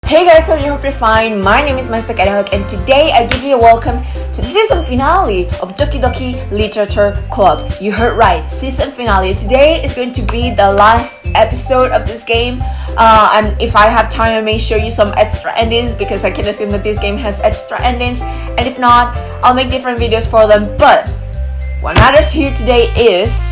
Hey guys, I hope you're fine. My name is Mindstuck Idajock and today I give you a welcome to the season finale of Doki Doki Literature Club. You heard right, season finale. Today is going to be the last episode of this game. And if I have time, I may show you some extra endings because I can assume that this game has extra endings. And if not, I'll make different videos for them. But what matters here today is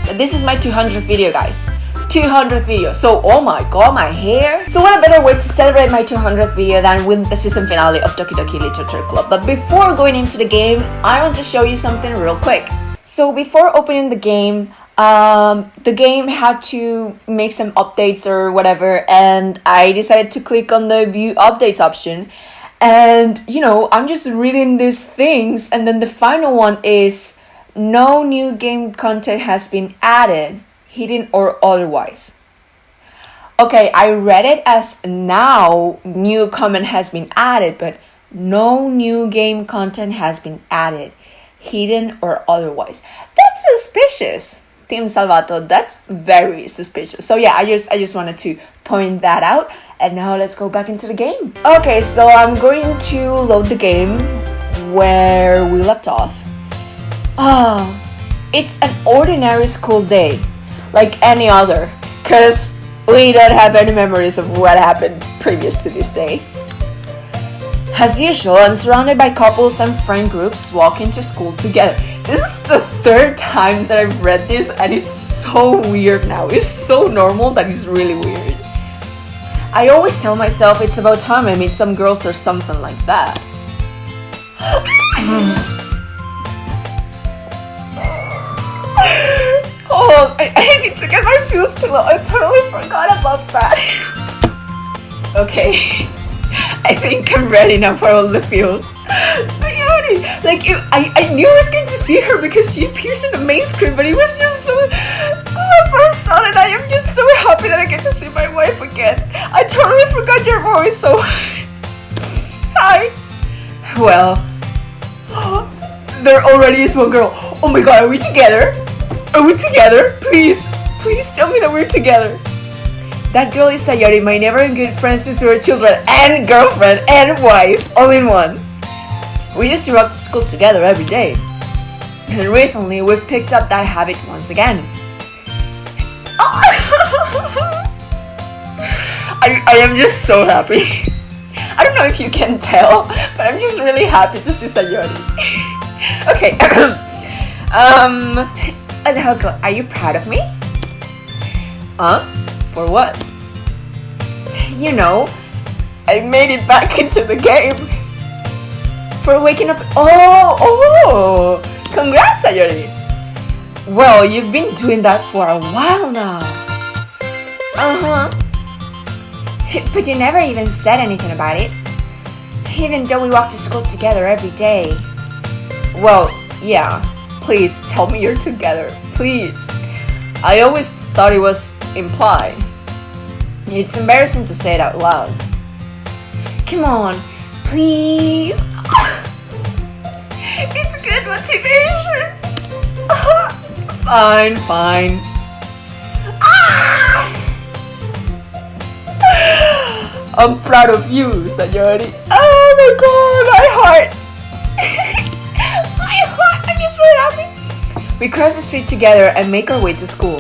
that this is my 200th video, guys. 200th video. So oh my god, my hair. So what a better way to celebrate my 200th video than with the season finale of Doki Doki Literature Club. But before going into the game, I want to show you something real quick. So before opening the game had to make some updates or whatever, and I decided to click on the view updates option. And you know, I'm just reading these things, and then the final one is no new game content has been added, hidden or otherwise. Okay, I read it as now new comment has been added, but no new game content has been added, hidden or otherwise. That's suspicious. Team Salvato, that's very suspicious. So yeah, I just wanted to point that out. And now let's go back into the game. Okay, so I'm going to load the game where we left off. It's an ordinary school day, like any other, because we don't have any memories of what happened previous to this day. As usual, I'm surrounded by couples and friend groups walking to school together. This is the third time that I've read this and it's so weird now. It's so normal that it's really weird. I always tell myself it's about time I meet some girls or something like that. Oh, I need to get my feels pillow. I totally forgot about that. Okay, I think I'm ready now for all the feels. Like, I knew I was going to see her because she appears in the main screen, but it was just so sudden. I am just so happy that I get to see my wife again. I totally forgot your voice, so hi. Well, there already is one girl. Oh my god, are we together? Are we together? Please tell me that we're together. That girl is Sayori, my never good friend since we were children, and girlfriend and wife, all in one. We used to rock to school together every day. And recently we've picked up that habit once again. I am just so happy. I don't know if you can tell, but I'm just really happy to see Sayori. Okay. Are you proud of me? For what? You know, I made it back into the game. For waking up. Oh! Congrats, Sayori! Well, you've been doing that for a while now. But you never even said anything about it. Even though we walk to school together every day. Well, yeah. Please, tell me you're together. Please. I always thought it was implied. It's embarrassing to say it out loud. Come on, please. It's good motivation. Fine. I'm proud of you, Sayori. Oh my god, my heart. I'm just so happy. We cross the street together and make our way to school.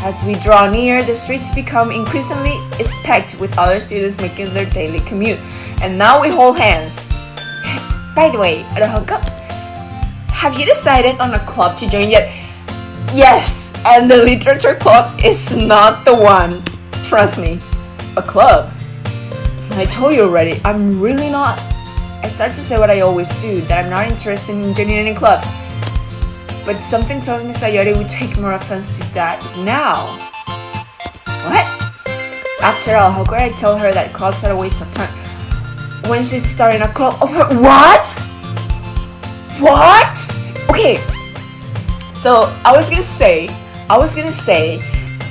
As we draw near, the streets become increasingly packed with other students making their daily commute. And now we hold hands. By the way, have you decided on a club to join yet? Yes, and the literature club is not the one. Trust me. A club? I told you already, I'm really not. I start to say what I always do, that I'm not interested in joining any clubs. But something tells me Sayori would take more offense to that now. What? After all, how could I tell her that clubs are a waste of time when she's starting a club of her? What? Okay. So I was gonna say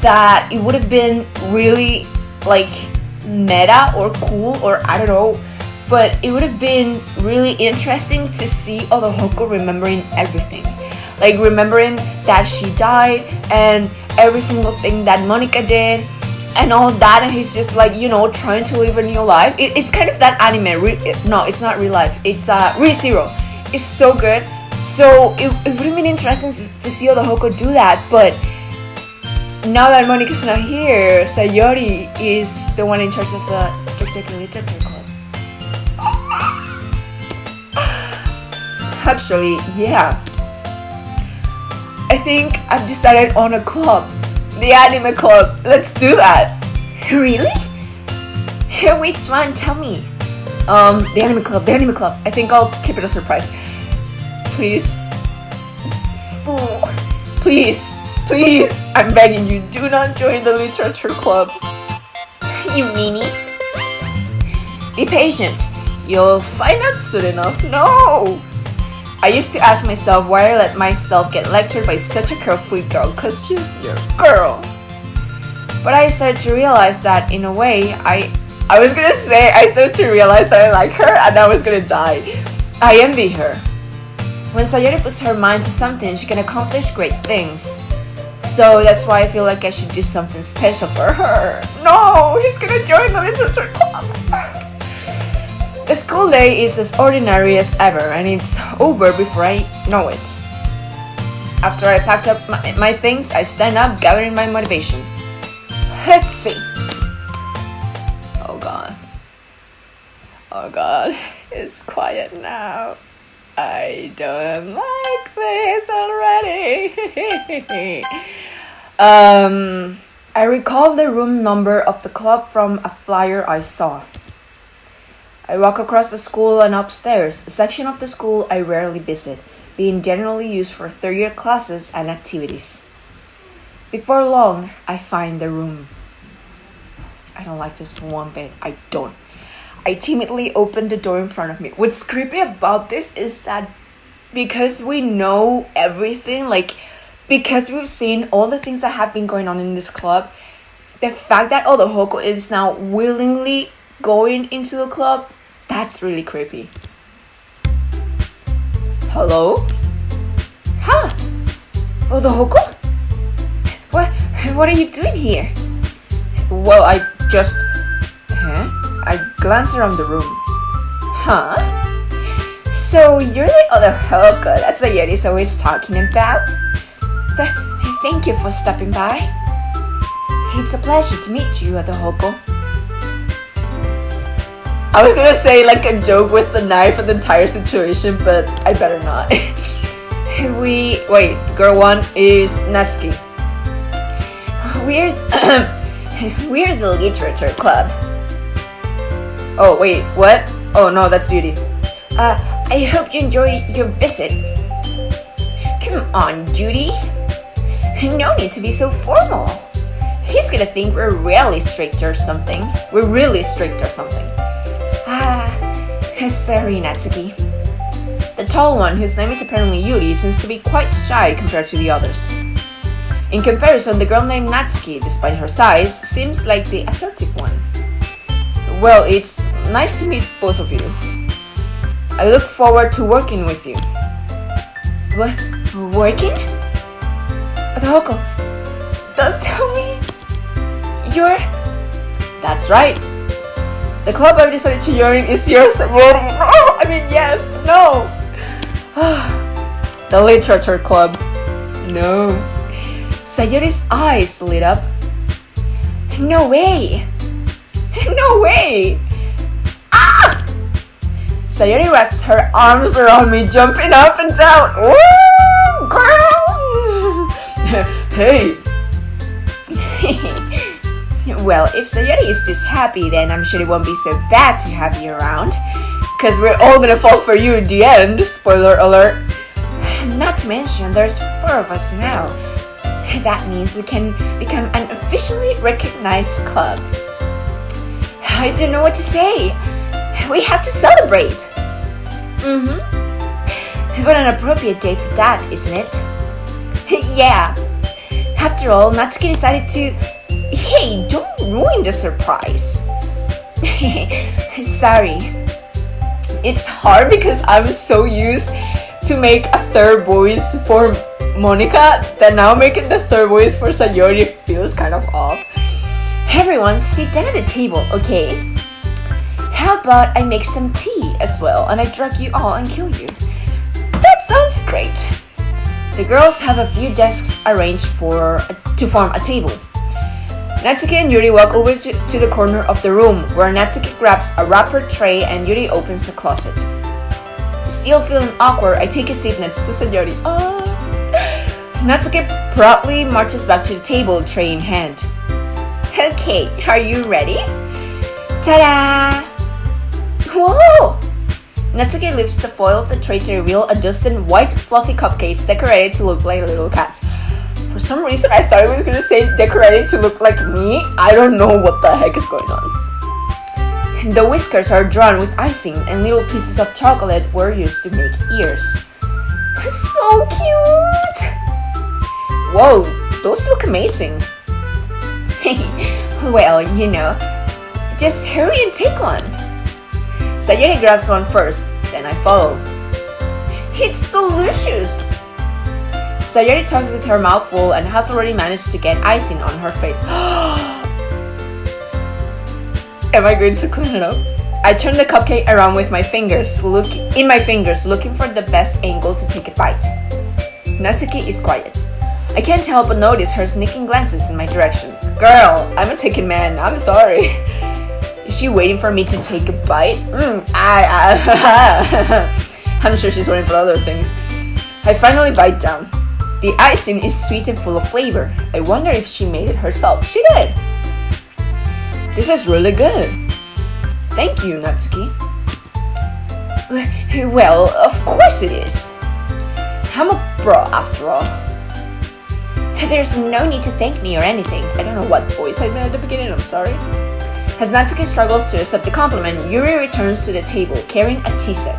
that it would have been really like meta or cool or I don't know, but it would have been really interesting to see Idajock remembering everything. Like remembering that she died and every single thing that Monica did and all that, and he's just like, you know, trying to live a new life. It's kind of that anime. No, it's not real life. It's ReZero. It's so good. So it would have been interesting to see Odahoko do that, but now that Monica's not here, Sayori is the one in charge of the Doki Doki Literature Club. Actually, yeah. I think I've decided on a club. The anime club. Let's do that. Really? Which one? Tell me. The anime club. The anime club. I think I'll keep it a surprise. Please. Please. Please. I'm begging you. Do not join the literature club. You meanie. Be patient. You'll find out soon enough. No. I used to ask myself why I let myself get lectured by such a carefree girl, cause she's your girl. But I started to realize that in a way, I started to realize that I like her and I was gonna die. I envy her. When Sayori puts her mind to something, she can accomplish great things. So that's why I feel like I should do something special for her. No, he's gonna join the literature club. The school day is as ordinary as ever, and it's over before I know it. After I packed up my things, I stand up, gathering my motivation. Let's see. Oh God, it's quiet now. I don't like this already. I recall the room number of the club from a flyer I saw. I walk across the school and upstairs, a section of the school I rarely visit, being generally used for third-year classes and activities. Before long, I find the room. I don't like this one bit. I don't. I timidly open the door in front of me. What's creepy about this is that because we know everything, like because we've seen all the things that have been going on in this club, the fact that Odahoko is now willingly going into the club, that's really creepy. Hello? Huh? Odahoko? What are you doing here? Well, I glanced around the room. Huh? So you're the Odahoko that Sayori's always talking about? Thank you for stopping by. It's a pleasure to meet you, Odahoko. I was gonna say like a joke with the knife and the entire situation, but I better not. Girl one is Natsuki. We're the literature club. Oh wait, what? Oh no, that's Yuri. I hope you enjoy your visit. Come on, Judy. No need to be so formal. He's gonna think we're really strict or something. Sorry, Natsuki. The tall one, whose name is apparently Yuri, seems to be quite shy compared to the others. In comparison, the girl named Natsuki, despite her size, seems like the assertive one. Well, it's nice to meet both of you. I look forward to working with you. What? Working? Odahoko, don't tell me you're... That's right. The club I've decided to join is yours. Yes, no. The literature club. No. Sayori's eyes lit up. No way. No way. Ah! Sayori wraps her arms around me, jumping up and down. Woo, girl. Hey. Well, if Sayori is this happy, then I'm sure it won't be so bad to have you around. Because we're all gonna fall for you in the end. Spoiler alert. Not to mention, there's 4 of us now. That means we can become an officially recognized club. I don't know what to say. We have to celebrate. What an appropriate day for that, isn't it? Yeah. After all, Natsuki decided to... Hey, don't ruin the surprise. Sorry. It's hard because I'm so used to make a third voice for Monica that now making the third voice for Sayori feels kind of off. Everyone sit down at the table, okay? How about I make some tea as well and I drug you all and kill you? That sounds great. The girls have a few desks arranged to form a table. Natsuki and Yuri walk over to the corner of the room where Natsuki grabs a wrapper tray and Yuri opens the closet. Still feeling awkward, I take a seat next to Sayori. Natsuki proudly marches back to the table, tray in hand. Okay, are you ready? Ta-da! Whoa! Natsuki lifts the foil of the tray to reveal a dozen white fluffy cupcakes decorated to look like little cats. For some reason, I thought it was going to say decorated to look like me. I don't know what the heck is going on. The whiskers are drawn with icing and little pieces of chocolate were used to make ears. So cute! Whoa, those look amazing. Well, just hurry and take one. Sayori grabs one first, then I follow. It's delicious! Sayori talks with her mouth full and has already managed to get icing on her face. Am I going to clean it up? I turn the cupcake around with my fingers, looking for the best angle to take a bite. Natsuki is quiet. I can't help but notice her sneaking glances in my direction. Girl, I'm a taken man, I'm sorry. Is she waiting for me to take a bite? I'm sure she's waiting for other things. I finally bite down. The icing is sweet and full of flavor. I wonder if she made it herself. She did! This is really good. Thank you, Natsuki. Well, of course it is. I'm a bro after all. There's no need to thank me or anything. I don't know what voice I made at the beginning, I'm sorry. As Natsuki struggles to accept the compliment, Yuri returns to the table carrying a tea set.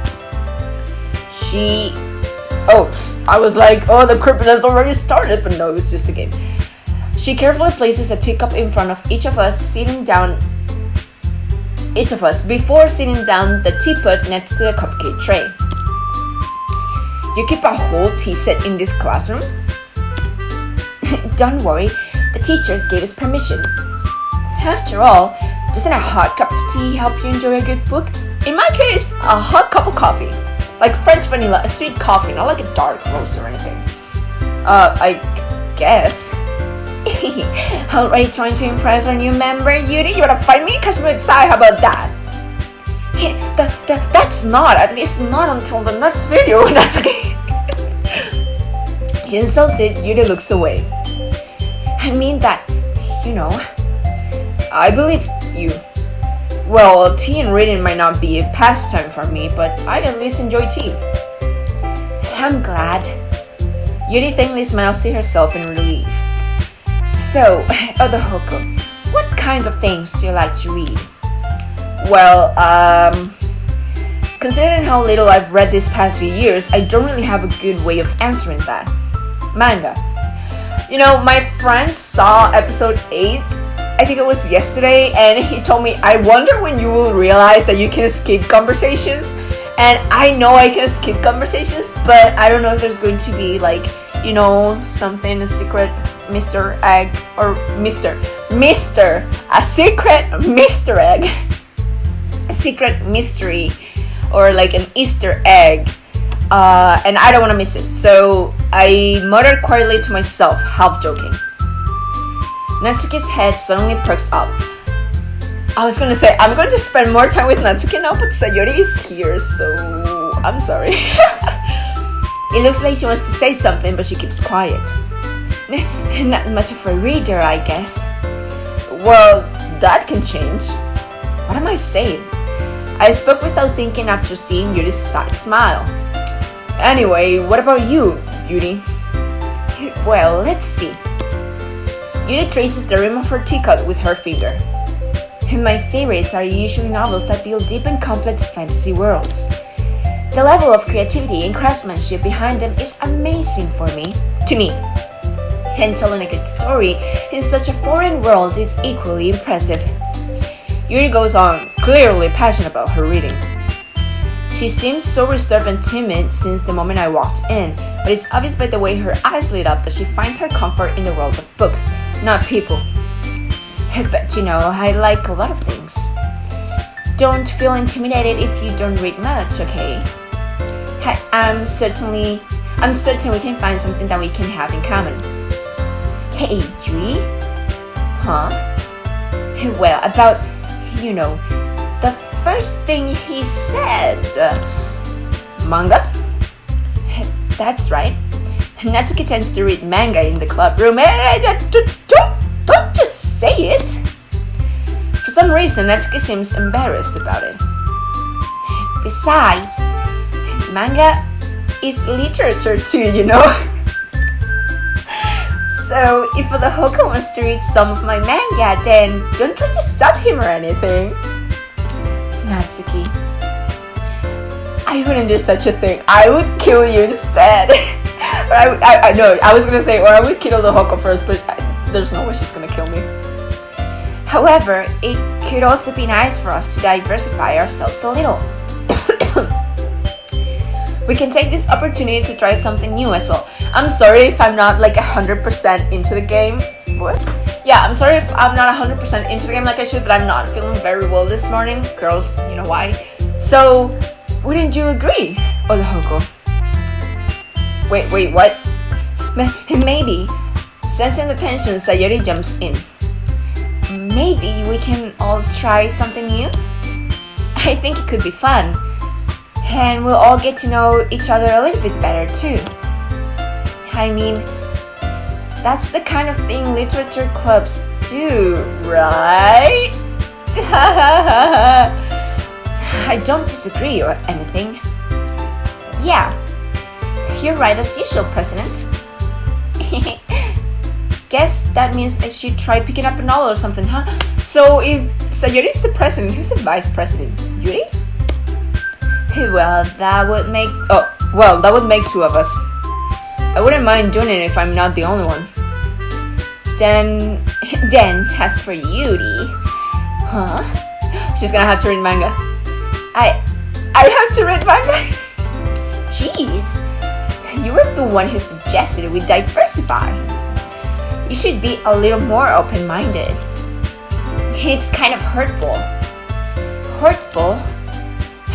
I was like, the creeping has already started, but no, it was just a game. She carefully places a teacup in front of each of us before sitting down the teapot next to the cupcake tray. You keep a whole tea set in this classroom? Don't worry, the teachers gave us permission. After all, doesn't a hot cup of tea help you enjoy a good book? In my case, a hot cup of coffee. Like French vanilla, a sweet coffee, not like a dark roast or anything. I guess. Already trying to impress our new member, Yuri? You wanna fight me? Catch me outside, how about that? That's not, at least not until the next video. That's okay. Insulted, Yuri looks away. I mean that, I believe you. Well, tea and reading might not be a pastime for me, but I at least enjoy tea. I'm glad. Yuri faintly smiles to herself in relief. So, Odohoko, what kinds of things do you like to read? Well, considering how little I've read these past few years, I don't really have a good way of answering that. Manga. My friend saw episode 8, I think it was yesterday, and he told me, I wonder when you will realize that you can skip conversations. And I know I can skip conversations, but I don't know if there's going to be something, a secret Mr. Egg, or a secret Mr. Egg, a secret mystery, or like an Easter egg. And I don't want to miss it, so I muttered quietly to myself, half joking. Natsuki's head suddenly perks up. I was gonna say, I'm going to spend more time with Natsuki now, but Sayori is here, so I'm sorry. It looks like she wants to say something, but she keeps quiet. Not much of a reader, I guess. Well, that can change. What am I saying? I spoke without thinking after seeing Yuri's side smile. Anyway, what about you, Yuri? Well, let's see. Yuri traces the rim of her teacup with her finger. My favorites are usually novels that build deep and complex fantasy worlds. The level of creativity and craftsmanship behind them is amazing to me. And telling a good story in such a foreign world is equally impressive. Yuri goes on, clearly passionate about her reading. She seems so reserved and timid since the moment I walked in, but it's obvious by the way her eyes lit up that she finds her comfort in the world of books, not people. But you know, I like a lot of things. Don't feel intimidated if you don't read much, okay? I'm certain we can find something that we can have in common. Hey, Yuri? Huh? Well, about, you know, the first thing he said. Manga? That's right. Natsuki tends to read manga in the club room. Don't just say it. For some reason, Natsuki seems embarrassed about it. Besides, manga is literature too, you know. So if the Hoko wants to read some of my manga, then don't try to stop him or anything. Natsuki, I wouldn't do such a thing. I would kill you instead. I know, I was gonna say, or I would kill the Hoko first, but there's no way she's gonna kill me. However, it could also be nice for us to diversify ourselves a little. We can take this opportunity to try something new as well. I'm sorry if I'm not like 100% into the game. What? Yeah, I'm sorry if I'm not 100% into the game like I should, but I'm not feeling very well this morning. Girls, you know why. So, wouldn't you agree, Odohoko? Wait, what? Maybe. Sensing the tension, Sayori jumps in. Maybe we can all try something new? I think it could be fun. And we'll all get to know each other a little bit better too. I mean, that's the kind of thing literature clubs do, right? I don't disagree or anything. Yeah, you're right as usual, President. Guess that means I should try picking up a novel or something, huh? So if Sayori is the president, who's the vice president? Yuri? Well, that would make two of us. I wouldn't mind doing it if I'm not the only one. Then as for Yuri, huh? She's gonna have to read manga. I have to read manga? Jeez, you were the one who suggested we diversify. You should be a little more open-minded. It's kind of hurtful. Hurtful?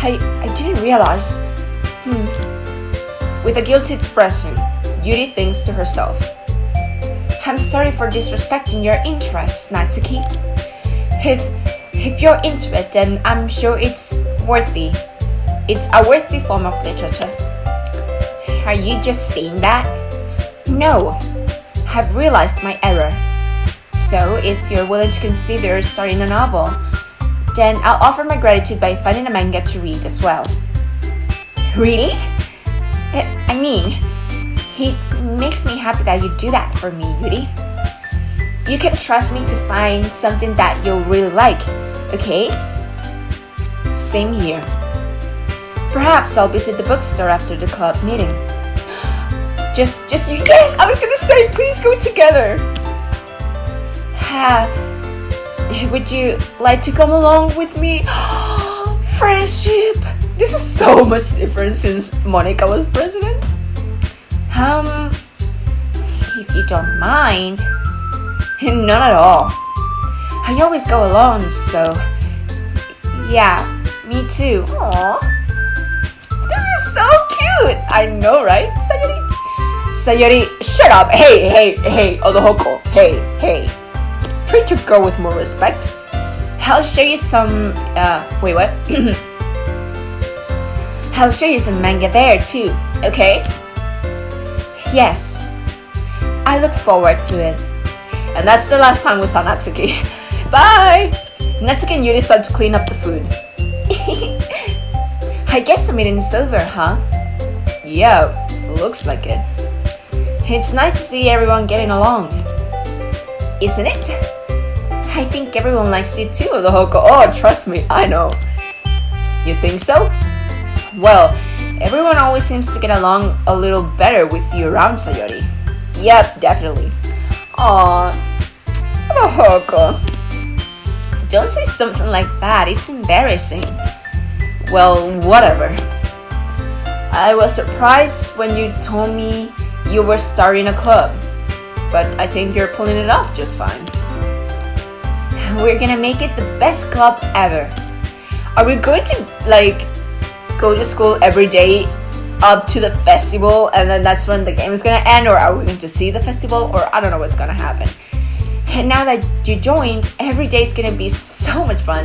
I didn't realize. With a guilty expression, Yuri thinks to herself, I'm sorry for disrespecting your interests, Natsuki. If you're into it, then I'm sure it's worthy. It's a worthy form of literature. Are you just saying that? No, I've realized my error. So if you're willing to consider starting a novel, then I'll offer my gratitude by finding a manga to read as well. Really? I mean, it makes me happy that you do that for me, Yuri. You can trust me to find something that you'll really like, okay? Same here. Perhaps I'll visit the bookstore after the club meeting. Just you. Yes, I was gonna say, please go together. Would you like to come along with me? Friendship! This is so much different since Monica was president. If you don't mind. Not at all. I always go alone, so... Yeah, me too. Aww. This is so cute! I know, right, Sayori? Sayori, shut up! Hey, Odohoko. Hey. Treat your girl with more respect. I'll show you some... wait, what? I'll show you some manga there too, okay? Yes. I look forward to it. And that's the last time we saw Natsuki. Bye! Natsuki and Yuri start to clean up the food. I guess the meeting is over, huh? Yeah, looks like it. It's nice to see everyone getting along. Isn't it? I think everyone likes you too, Odohoko. Oh, trust me, I know. You think so? Well, everyone always seems to get along a little better with you around, Sayori. Yep, definitely. Aww, Odohoko. Don't say something like that, it's embarrassing. Well, whatever. I was surprised when you told me you were starting a club, but I think you're pulling it off just fine. we're gonna make it the best club ever. Are we going to like go to school every day up to the festival and then that's when the game is gonna end, or are we going to see the festival, or I don't know what's gonna happen. And now that you joined, every day is gonna be so much fun.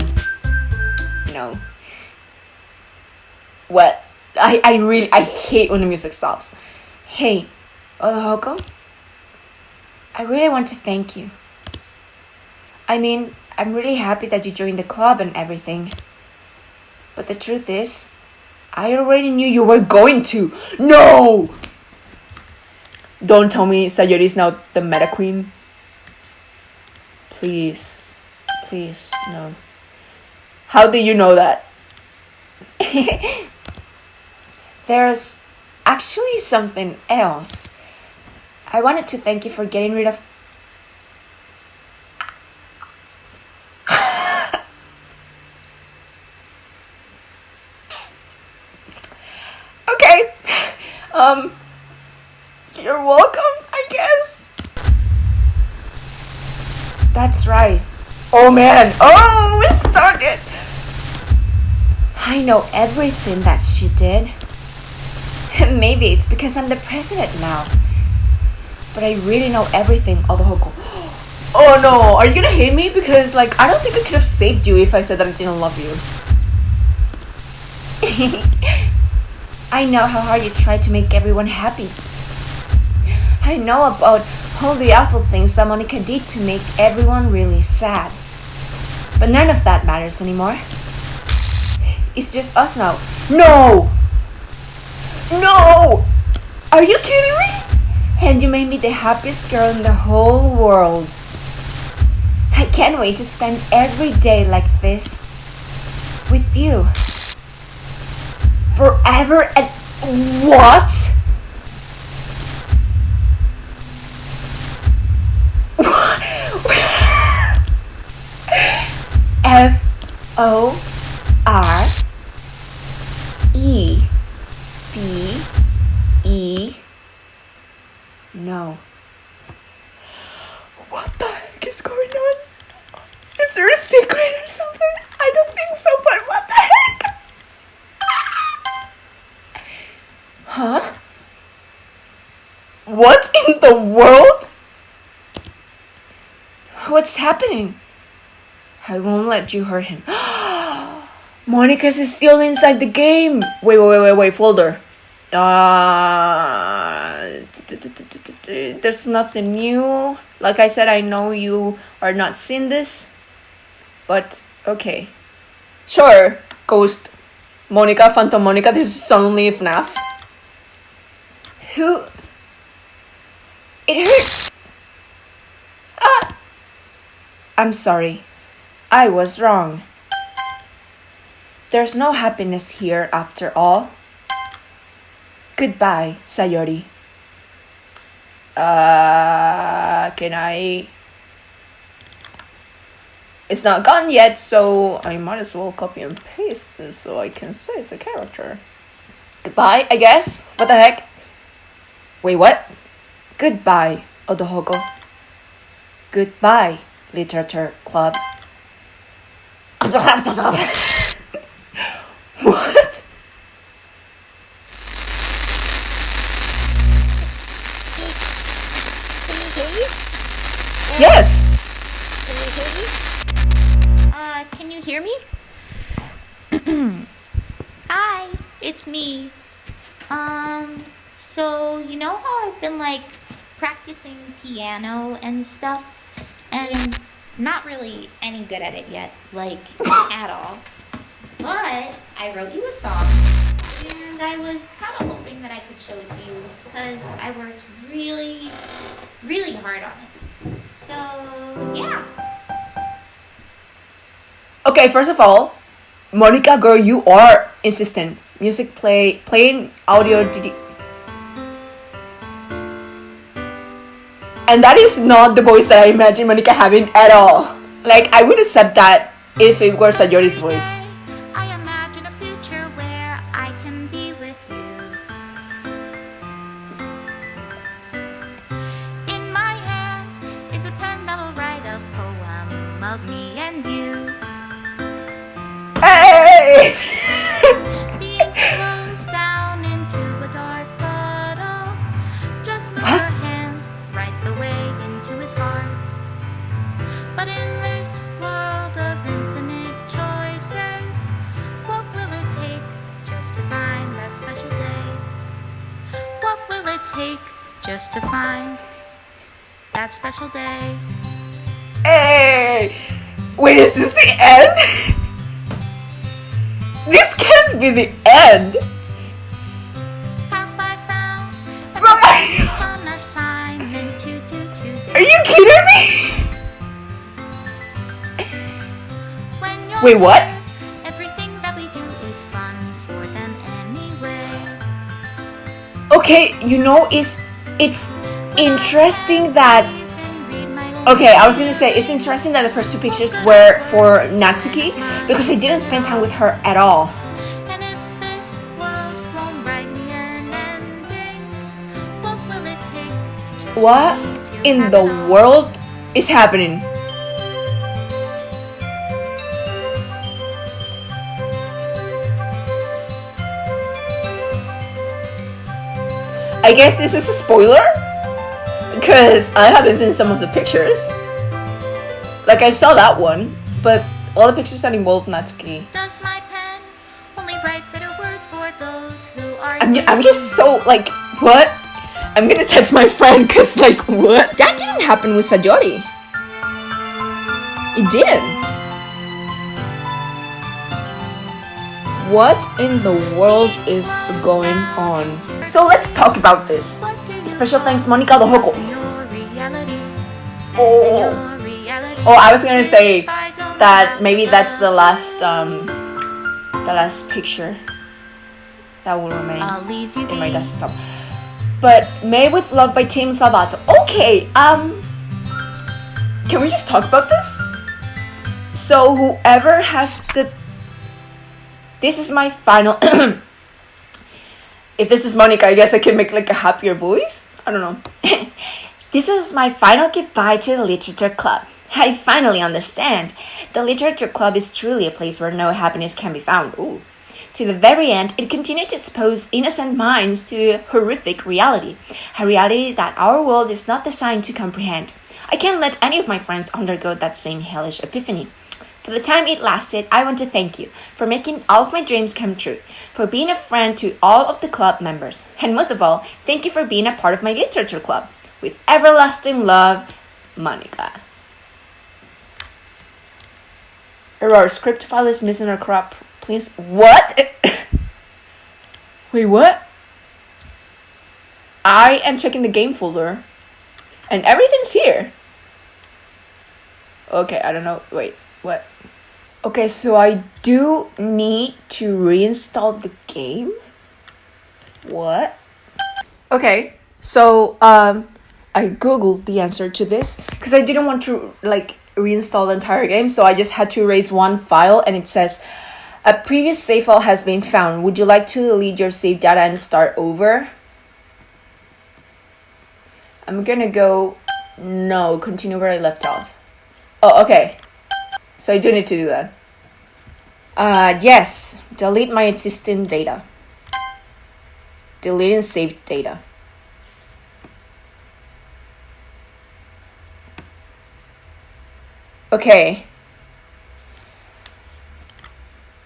You know what? I hate when the music stops. Hey, Odohoko, I really want to thank you. I mean, I'm really happy that you joined the club and everything. But the truth is, I already knew you were going to. No! Don't tell me Sayori is now the meta queen. Please. Please, no. How do you know that? There's actually something else. I wanted to thank you for getting rid of... Okay. You're welcome, I guess. That's right. Oh man. Oh, we started. I know everything that she did. Maybe it's because I'm the president now. But I really know everything, Odohoko. Oh no, are you gonna hate me? Because like, I don't think I could have saved you if I said that I didn't love you. I know how hard you try to make everyone happy. I know about all the awful things that Monica did to make everyone really sad. But none of that matters anymore. It's just us now. No! No! Are you kidding me? And you made me the happiest girl in the whole world. I can't wait to spend every day like this with you. Forever and... What? F-O-R-E-B-E... No. What the heck is going on? Is there a secret or something? I don't think so, but what the heck? Huh? What in the world? What's happening? I won't let you hurt him. Monica's is still inside the game. Wait, folder. There's nothing new. Like I said, I know you are not seeing this, but okay. Sure, Ghost Monica, Phantom Monica, this is only FNAF. Who? It hurts. Ah! I'm sorry. I was wrong. There's no happiness here after all. Goodbye, Sayori. Can I... It's not gone yet, so I might as well copy and paste this so I can save the character. Goodbye, I guess? What the heck? Wait, what? Goodbye, Odohoko. Goodbye, Literature Club. What? Yes. Can you hear me? Hi, it's me. So you know how I've been like practicing piano and stuff, and not really any good at it yet, like at all. But I wrote you a song, and I was kind of hoping that I could show it to you because I worked really, really hard on it. So, yeah. Okay, first of all, Monica girl, you are insistent. Music playing audio and that is not the voice that I imagine Monica having at all. Like, I would accept that if it were Sayori's voice. I imagine a future where I can be with you. In my hand is a pen that will write a poem of me and just to find that special day. Hey! Wait, is this the end? This can't be the end! Have I found a Right. fun assignment to do today? Are you kidding me? When you're Wait, what? there, everything that we do is fun for them anyway. Okay, you know, it's interesting that... You can read my Okay, I was gonna say, it's interesting that the first two pictures were for Natsuki because I didn't spend time with her at all. And if this world won't brighten an ending, what will it take just What for me to in have the it all? world is happening? I guess this is a spoiler because I haven't seen some of the pictures. Like I saw that one, but all the pictures that involve Natsuki. Does my pen only write better words for those who are I'm just so like, what? I'm gonna text my friend because like, what? That didn't happen with Sayori. It didn't. What in the world is going on? So let's talk about this. Special thanks, Monica Dohoko. your reality? Oh, Your reality. I was gonna say If I don't that have maybe that's the love, last picture that will remain I'll leave you in my be. desktop. But Made with Love by Team Salvato. Okay, can we just talk about this? So whoever has the... This is my final... If this is Monica, I guess I can make like a happier voice. I don't know. This is my final goodbye to the Literature Club. I finally understand. The Literature Club is truly a place where no happiness can be found. Ooh. To the very end, it continued to expose innocent minds to a horrific reality. A reality that our world is not designed to comprehend. I can't let any of my friends undergo that same hellish epiphany. For the time it lasted, I want to thank you for making all of my dreams come true, for being a friend to all of the club members, and most of all, thank you for being a part of my literature club. With everlasting love, Monica. Error, script file is missing or corrupt. Please, what? Wait, what? I am checking the game folder, and everything's here. Okay, I don't know. Wait, what? Okay, so I do need to reinstall the game? What? Okay, so I googled the answer to this because I didn't want to like reinstall the entire game, so I just had to erase one file, and it says a previous save file has been found. Would you like to delete your save data and start over? I'm gonna go no, continue where I left off. Oh, okay. So I do need to do that. Yes. Delete my existing data. Deleting saved data. Okay.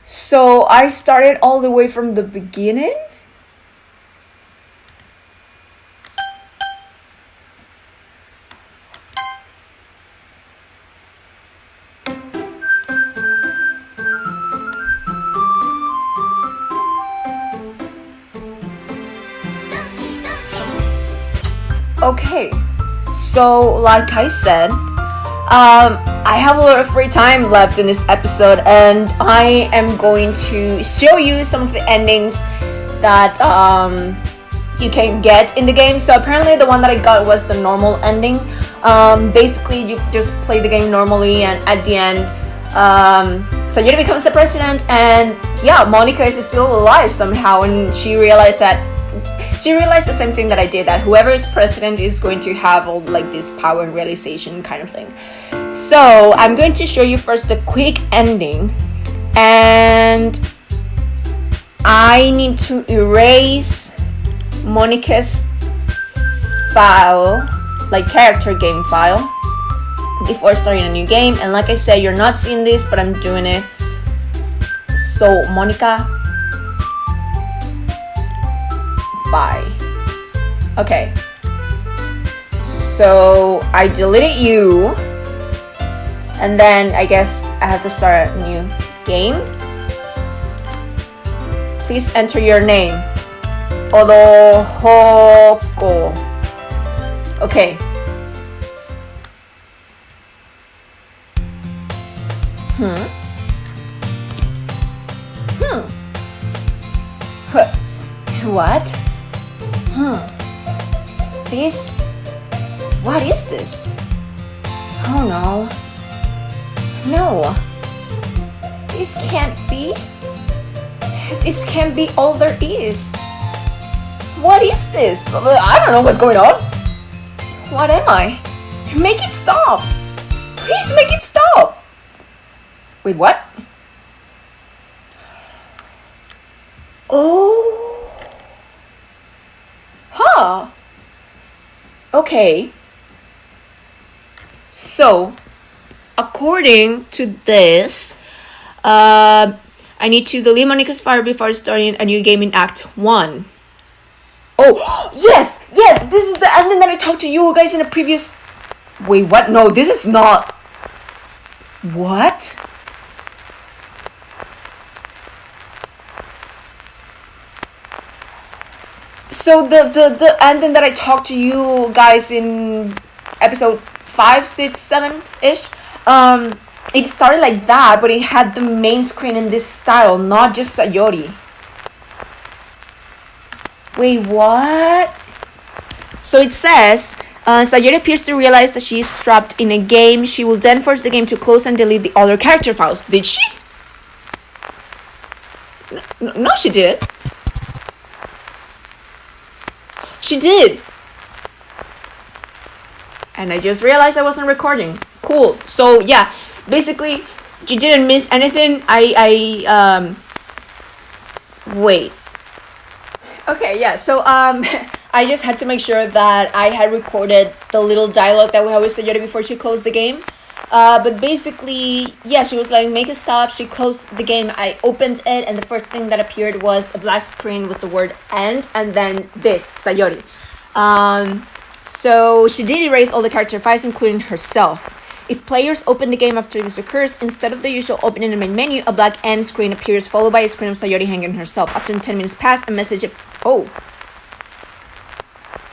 So I started all the way from the beginning? Okay, so like I said, I have a lot of free time left in this episode, and I am going to show you some of the endings that you can get in the game. So apparently the one that I got was the normal ending. Basically you just play the game normally, and at the end Sayuri becomes the president, and yeah, Monica is still alive somehow, and she realized the same thing that I did, that whoever is president is going to have all like this power and realization kind of thing. So I'm going to show you first the quick ending, and I need to erase Monica's file, like character game file, before starting a new game. And like I said, you're not seeing this, but I'm doing it. So Monica, bye. Okay, So I deleted you, and then I guess I have to start a new game. Please enter your name. Odohoko. Okay. What? This? What is this? Oh no. No. This can't be. This can't be all there is. What is this? I don't know what's going on. What am I? Make it stop. Please make it stop. Wait, what? Oh. Huh. Okay. So, according to this, I need to delete Monica's fire before starting a new game in Act 1. Oh, yes! Yes! This is the ending that I talked to you guys in a previous... Wait, what? No, this is not... What? So the ending that I talked to you guys in episode 5, 6, 7-ish, it started like that, but it had the main screen in this style, not just Sayori. Wait, what? So it says, Sayori appears to realize that she is trapped in a game. She will then force the game to close and delete the other character files. Did she? No, she did. She did. And I just realized I wasn't recording. Cool. So yeah, basically, you didn't miss anything. Wait. Okay, yeah. So I just had to make sure that I had recorded the little dialogue that we always suggested before she closed the game. But basically, yeah, she was like, make a stop. She closed the game. I opened it, and the first thing that appeared was a black screen with the word end, and then this, Sayori. So she did erase all the character files, including herself. If players open the game after this occurs, instead of the usual opening the main menu, a black end screen appears, followed by a screen of Sayori hanging herself. After 10 minutes pass, a message... Oh.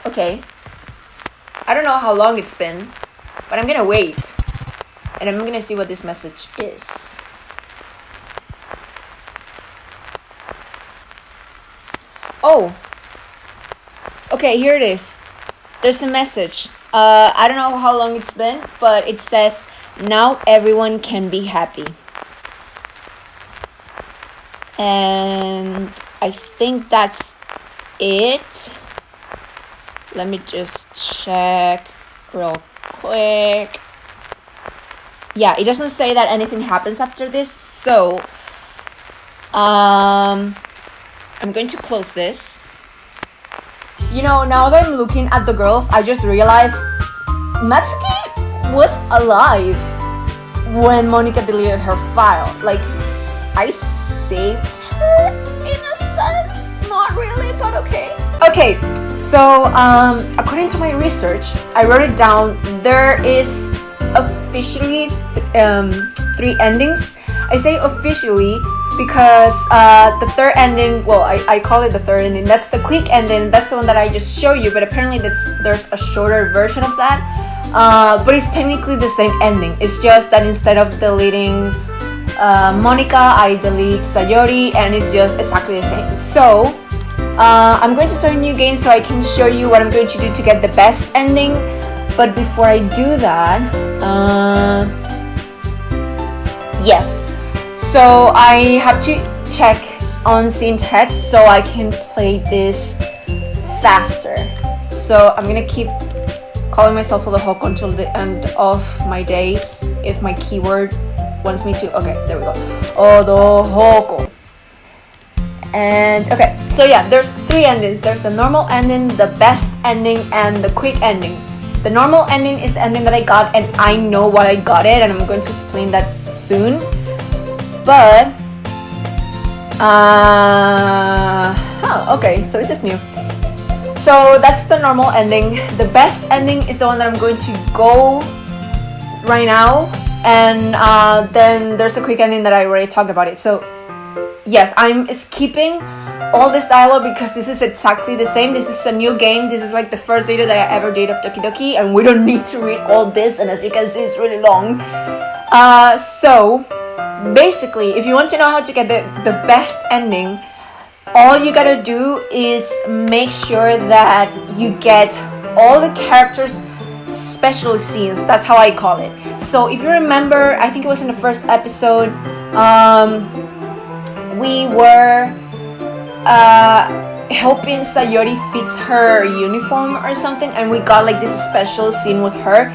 Okay. I don't know how long it's been, but I'm gonna wait. And I'm gonna see what this message is. Oh. Okay, here it is. There's a message. I don't know how long it's been, but it says, now everyone can be happy. And I think that's it. Let me just check real quick. Yeah, it doesn't say that anything happens after this, so I'm going to close this. You know, now that I'm looking at the girls, I just realized Natsuki was alive when Monica deleted her file. Like, I saved her in a sense. Not really, but okay. Okay, so according to my research, I wrote it down. There is officially 3 endings. I say officially because the third ending, well, I call it the third ending. That's the quick ending. That's the one that I just showed you, but apparently there's a shorter version of that. But it's technically the same ending. It's just that instead of deleting Monica, I delete Sayori, and it's just exactly the same. So I'm going to start a new game so I can show you what I'm going to do to get the best ending. But before I do that, yes. So I have to check on scene text so I can play this faster. So I'm gonna keep calling myself Odohoko until the end of my days if my keyword wants me to. Okay, there we go. Odohoko. And okay, so yeah, there's 3 endings. There's the normal ending, the best ending, and the quick ending. The normal ending is the ending that I got, and I know why I got it, and I'm going to explain that soon. But okay, so this is new. So that's the normal ending. The best ending is the one that I'm going to go right now, and then there's a quick ending that I already talked about it. So yes, I'm skipping all this dialogue because this is exactly the same. This is a new game. This is like the first video that I ever did of Doki Doki, and we don't need to read all this, and as you can see, it's really long. So basically, if you want to know how to get the best ending, all you gotta do is make sure that you get all the characters' special scenes. That's how I call it. So if you remember, I think it was in the first episode, we were helping Sayori fix her uniform or something, and we got like this special scene with her.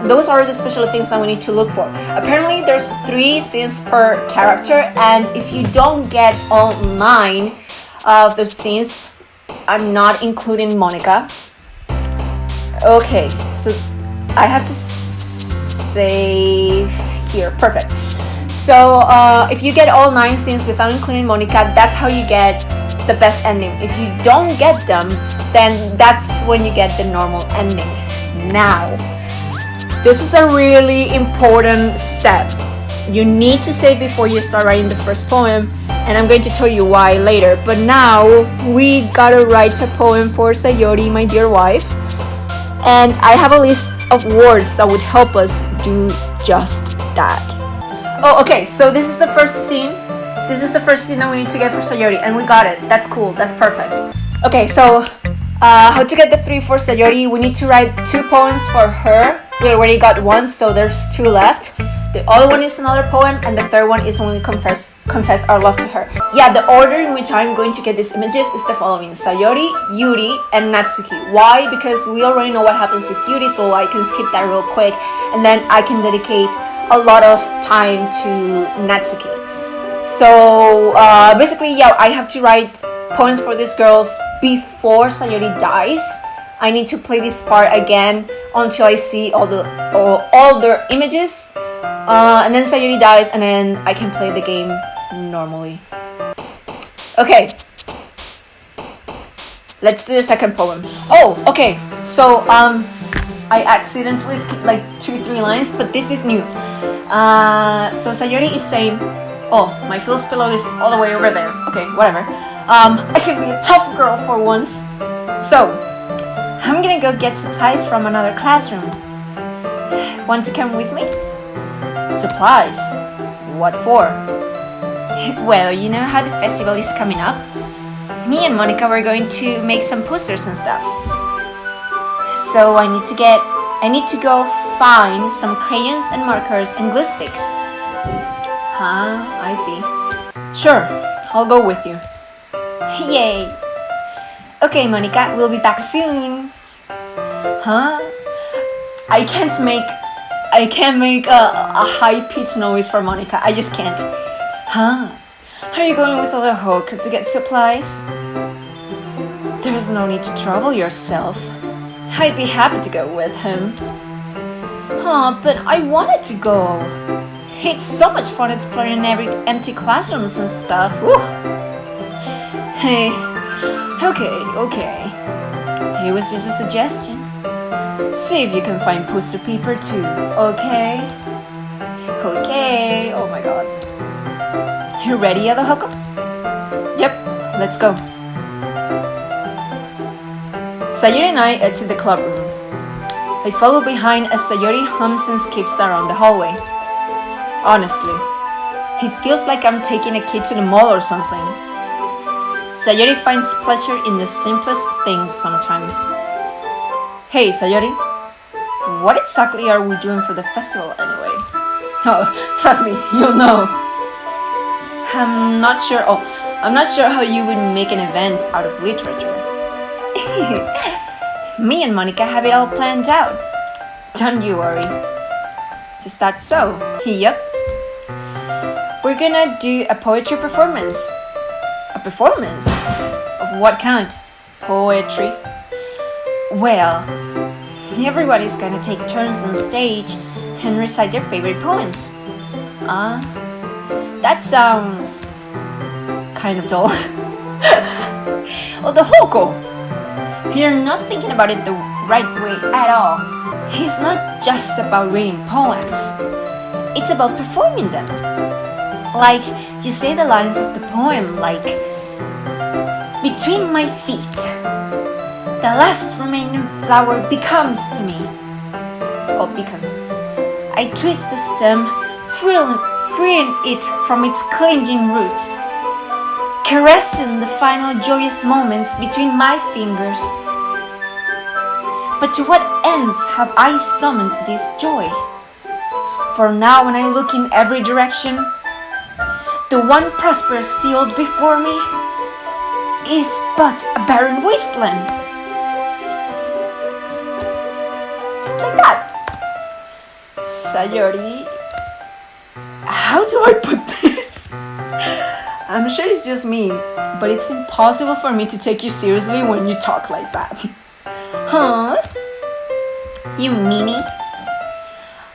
Those are the special things that we need to look for. Apparently there's 3 scenes per character, and if you don't get all 9 of those scenes, I'm not including Monica. Okay, so I have to save here. Perfect. So if you get all 9 scenes without including Monica, that's how you get the best ending. If you don't get them, then that's when you get the normal ending. Now, this is a really important step. You need to save before you start writing the first poem, and I'm going to tell you why later. But now we gotta write a poem for Sayori, my dear wife, and I have a list of words that would help us do just that. Oh, okay, so this is the first scene. This is the first scene that we need to get for Sayori, and we got it. That's cool. That's perfect. Okay, so how to get the 3 for Sayori? We need to write 2 poems for her. We already got 1, so there's 2 left. The other one is another poem, and the third one is when we confess our love to her. Yeah, the order in which I'm going to get these images is the following: Sayori, Yuri, and Natsuki. Why? Because we already know what happens with Yuri, so I can skip that real quick, and then I can dedicate a lot of time to Natsuki. So basically, yeah, I have to write poems for these girls before Sayori dies. I need to play this part again until I see all their images, and then Sayori dies, and then I can play the game normally. Okay, let's do the second poem. Oh, okay. So I accidentally skipped like 2-3 lines, but this is new. So Sayori is saying, oh, my Phil's pillow is all the way over there. Okay, whatever. I can be a tough girl for once. So, I'm gonna go get supplies from another classroom. Want to come with me? Supplies? What for? Well, you know how the festival is coming up? Me and Monica were going to make some posters and stuff. So I need to go find some crayons and markers and glue sticks. Huh, I see. Sure, I'll go with you. Yay! Okay, Monica, we'll be back soon. Huh? I can't make a high-pitched noise for Monica. I just can't. Huh? Are you going with other Hoka to get supplies? There's no need to trouble yourself. I'd be happy to go with him. Huh, but I wanted to go. It's so much fun exploring every empty classrooms and stuff. Woo. Hey, okay. It was just a suggestion. See if you can find poster paper too, okay? Okay, oh my god. You ready, Idajock? Yep, let's go. Sayori and I exit the club room. I follow behind as Sayori hums and skips around the hallway. Honestly, it feels like I'm taking a kid to the mall or something. Sayori finds pleasure in the simplest things sometimes. Hey, Sayori, what exactly are we doing for the festival anyway? Oh, trust me, you'll know. I'm not sure how you would make an event out of literature. Me and Monica have it all planned out. Don't you worry. Is that so? Yep. We're gonna do a poetry performance. A performance? Of what kind? Poetry? Well, everybody's gonna take turns on stage and recite their favorite poems. That sounds kind of dull. Oh, the Hoko! You're not thinking about it the right way at all. It's not just about reading poems. It's about performing them. Like, you say the lines of the poem like, between my feet, the last remaining flower becomes to me. Oh, becomes. I twist the stem, freeing it from its clinging roots, caressing the final joyous moments between my fingers. But to what ends have I summoned this joy? For now, when I look in every direction, the one prosperous field before me is but a barren wasteland. Like that. Sayori, how do I put this? I'm sure it's just me, but it's impossible for me to take you seriously when you talk like that. Huh? You meanie?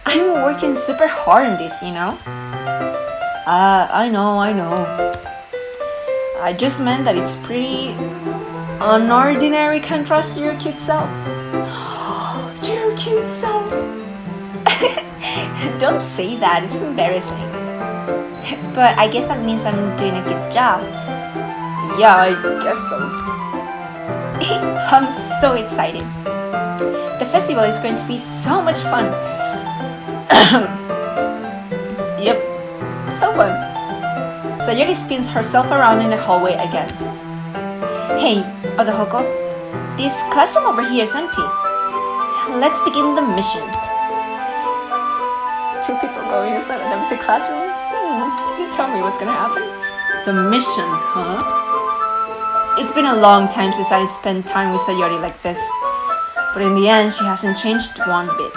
I'm working super hard on this, you know? I know. I just meant that it's pretty unordinary contrast to your cute self. To your cute self. Don't say that, it's embarrassing. But I guess that means I'm doing a good job. Yeah, I guess so. I'm so excited. The festival is going to be so much fun. Yep, so fun. Sayori spins herself around in the hallway again. Hey, Odohoko, this classroom over here is empty. Let's begin the mission. Two people going inside an empty classroom? You tell me what's gonna happen? The mission, huh? It's been a long time since I spent time with Sayori like this. But in the end, she hasn't changed one bit.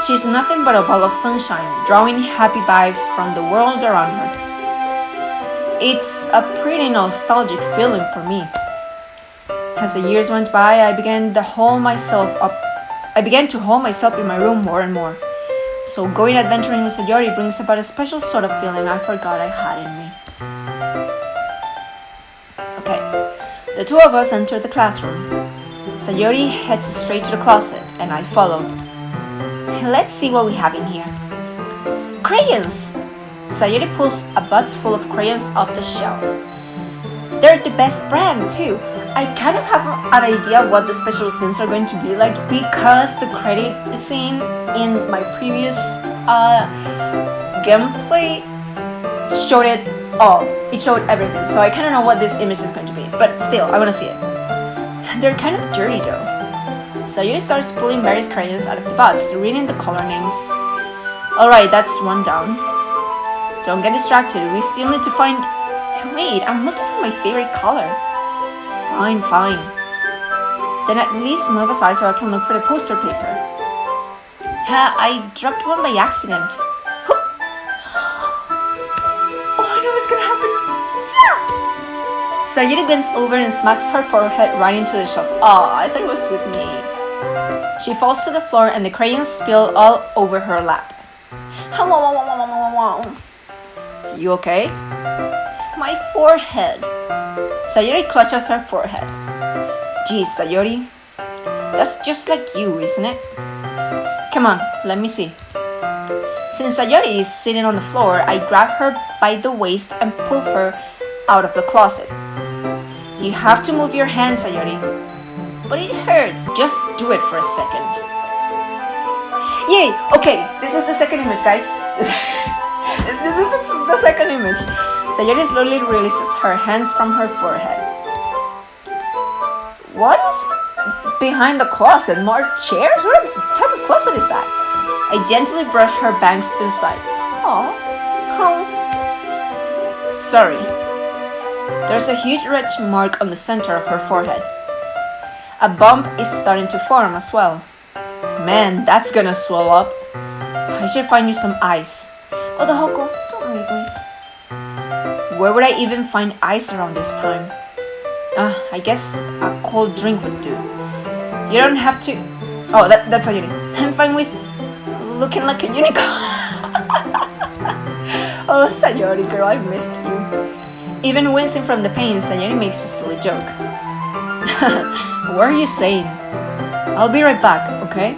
She's nothing but a ball of sunshine, drawing happy vibes from the world around her. It's a pretty nostalgic feeling for me. As the years went by, I began to hold myself in my room more and more. So going adventuring with Sayori brings about a special sort of feeling I forgot I had in me. Okay, the two of us enter the classroom. Sayori heads straight to the closet, and I follow. Let's see what we have in here. Crayons! Sayori pulls a box full of crayons off the shelf. They're the best brand too. I kind of have an idea of what the special scenes are going to be like because the credit scene in my previous gameplay showed it all. It showed everything, so I kind of know what this image is going to be. But still, I want to see it. They're kind of dirty though. Sayori starts pulling various crayons out of the box, reading the color names. Alright, that's one down. Don't get distracted, we still need to find... Wait, I'm looking for my favorite color. Fine. Then at least move aside so I can look for the poster paper. I dropped one by accident. Oh, I know what's gonna happen. Sayori bends over and smacks her forehead right into the shelf. Aw, I thought it was with me. She falls to the floor and the crayons spill all over her lap. You okay? My forehead. Sayori clutches her forehead. Geez, Sayori. That's just like you, isn't it? Come on, let me see. Since Sayori is sitting on the floor, I grab her by the waist and pull her out of the closet. You have to move your hands, Sayori. But it hurts. Just do it for a second. Yay! Okay, this is the second image, guys. This is the second image. Sayori slowly releases her hands from her forehead. What is behind the closet? More chairs? What type of closet is that? I gently brush her bangs to the side. Oh. Sorry. There's a huge red mark on the center of her forehead. A bump is starting to form as well. Man, that's gonna swell up. I should find you some ice. Odohoko, don't leave me. Where would I even find ice around this time? I guess a cold drink would do. You don't have to... Oh, that's all you need. I'm fine with looking like a unicorn. Oh, Sayori girl, I missed you. Even wincing from the pain, Sayori makes a silly joke. What are you saying? I'll be right back, okay?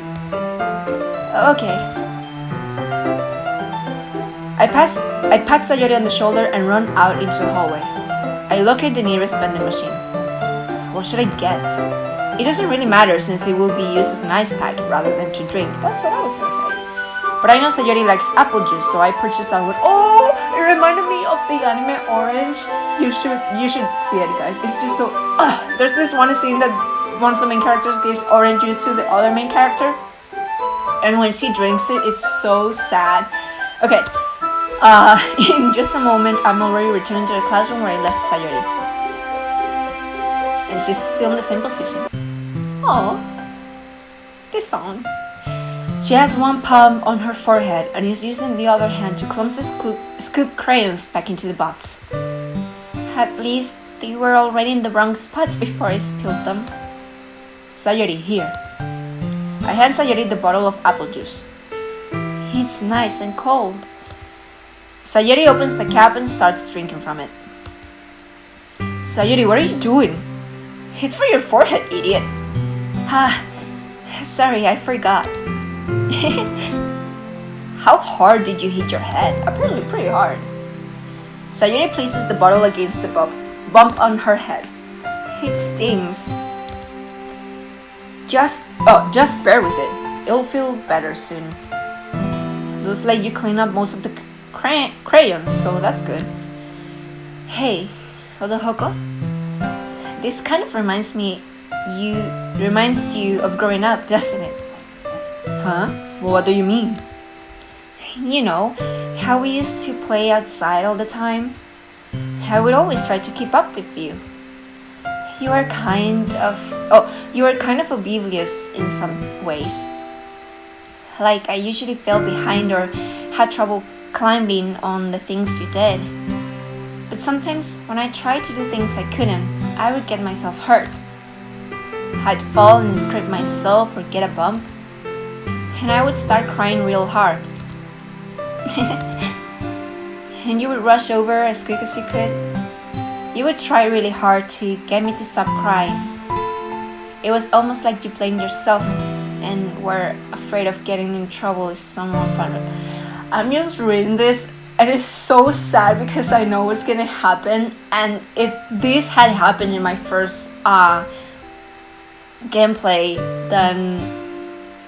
Okay. I pat Sayori on the shoulder and run out into the hallway. I locate the nearest vending machine. What should I get? It doesn't really matter since it will be used as an ice pack rather than to drink. That's what I was gonna say. But I know Sayori likes apple juice, so I purchased that one. Oh, it reminded me of the anime Orange. You should see it, guys. It's just so. There's this one scene that one of the main characters gives orange juice to the other main character, and when she drinks it, it's so sad. Okay. In just a moment, I'm already returning to the classroom where I left Sayori. And she's still in the same position. Oh, this song. She has one palm on her forehead and is using the other hand to clumsily scoop crayons back into the box. At least they were already in the wrong spots before I spilled them. Sayori, here. I hand Sayori the bottle of apple juice. It's nice and cold. Sayori opens the cap and starts drinking from it. Sayori, what are you doing? It's for your forehead, idiot. Sorry, I forgot. How hard did you hit your head? Apparently pretty hard. Sayori places the bottle against the bump on her head. It stings. Just bear with it. It'll feel better soon. Looks like you clean up most of the crayons, so that's good. Hey, Odohoko, this kind of reminds you of growing up, doesn't it? Huh? Well, what do you mean? You know, how we used to play outside all the time? I would always try to keep up with you. You are kind of oblivious in some ways. Like I usually fell behind or had trouble climbing on the things you did. But sometimes when I tried to do things I couldn't, I would get myself hurt. I'd fall and scrape myself or get a bump, and I would start crying real hard. And you would rush over as quick as you could. You would try really hard to get me to stop crying. It was almost like you blamed yourself and were afraid of getting in trouble if someone found it. I'm just reading this and it's so sad because I know what's gonna happen, and if this had happened in my first gameplay, then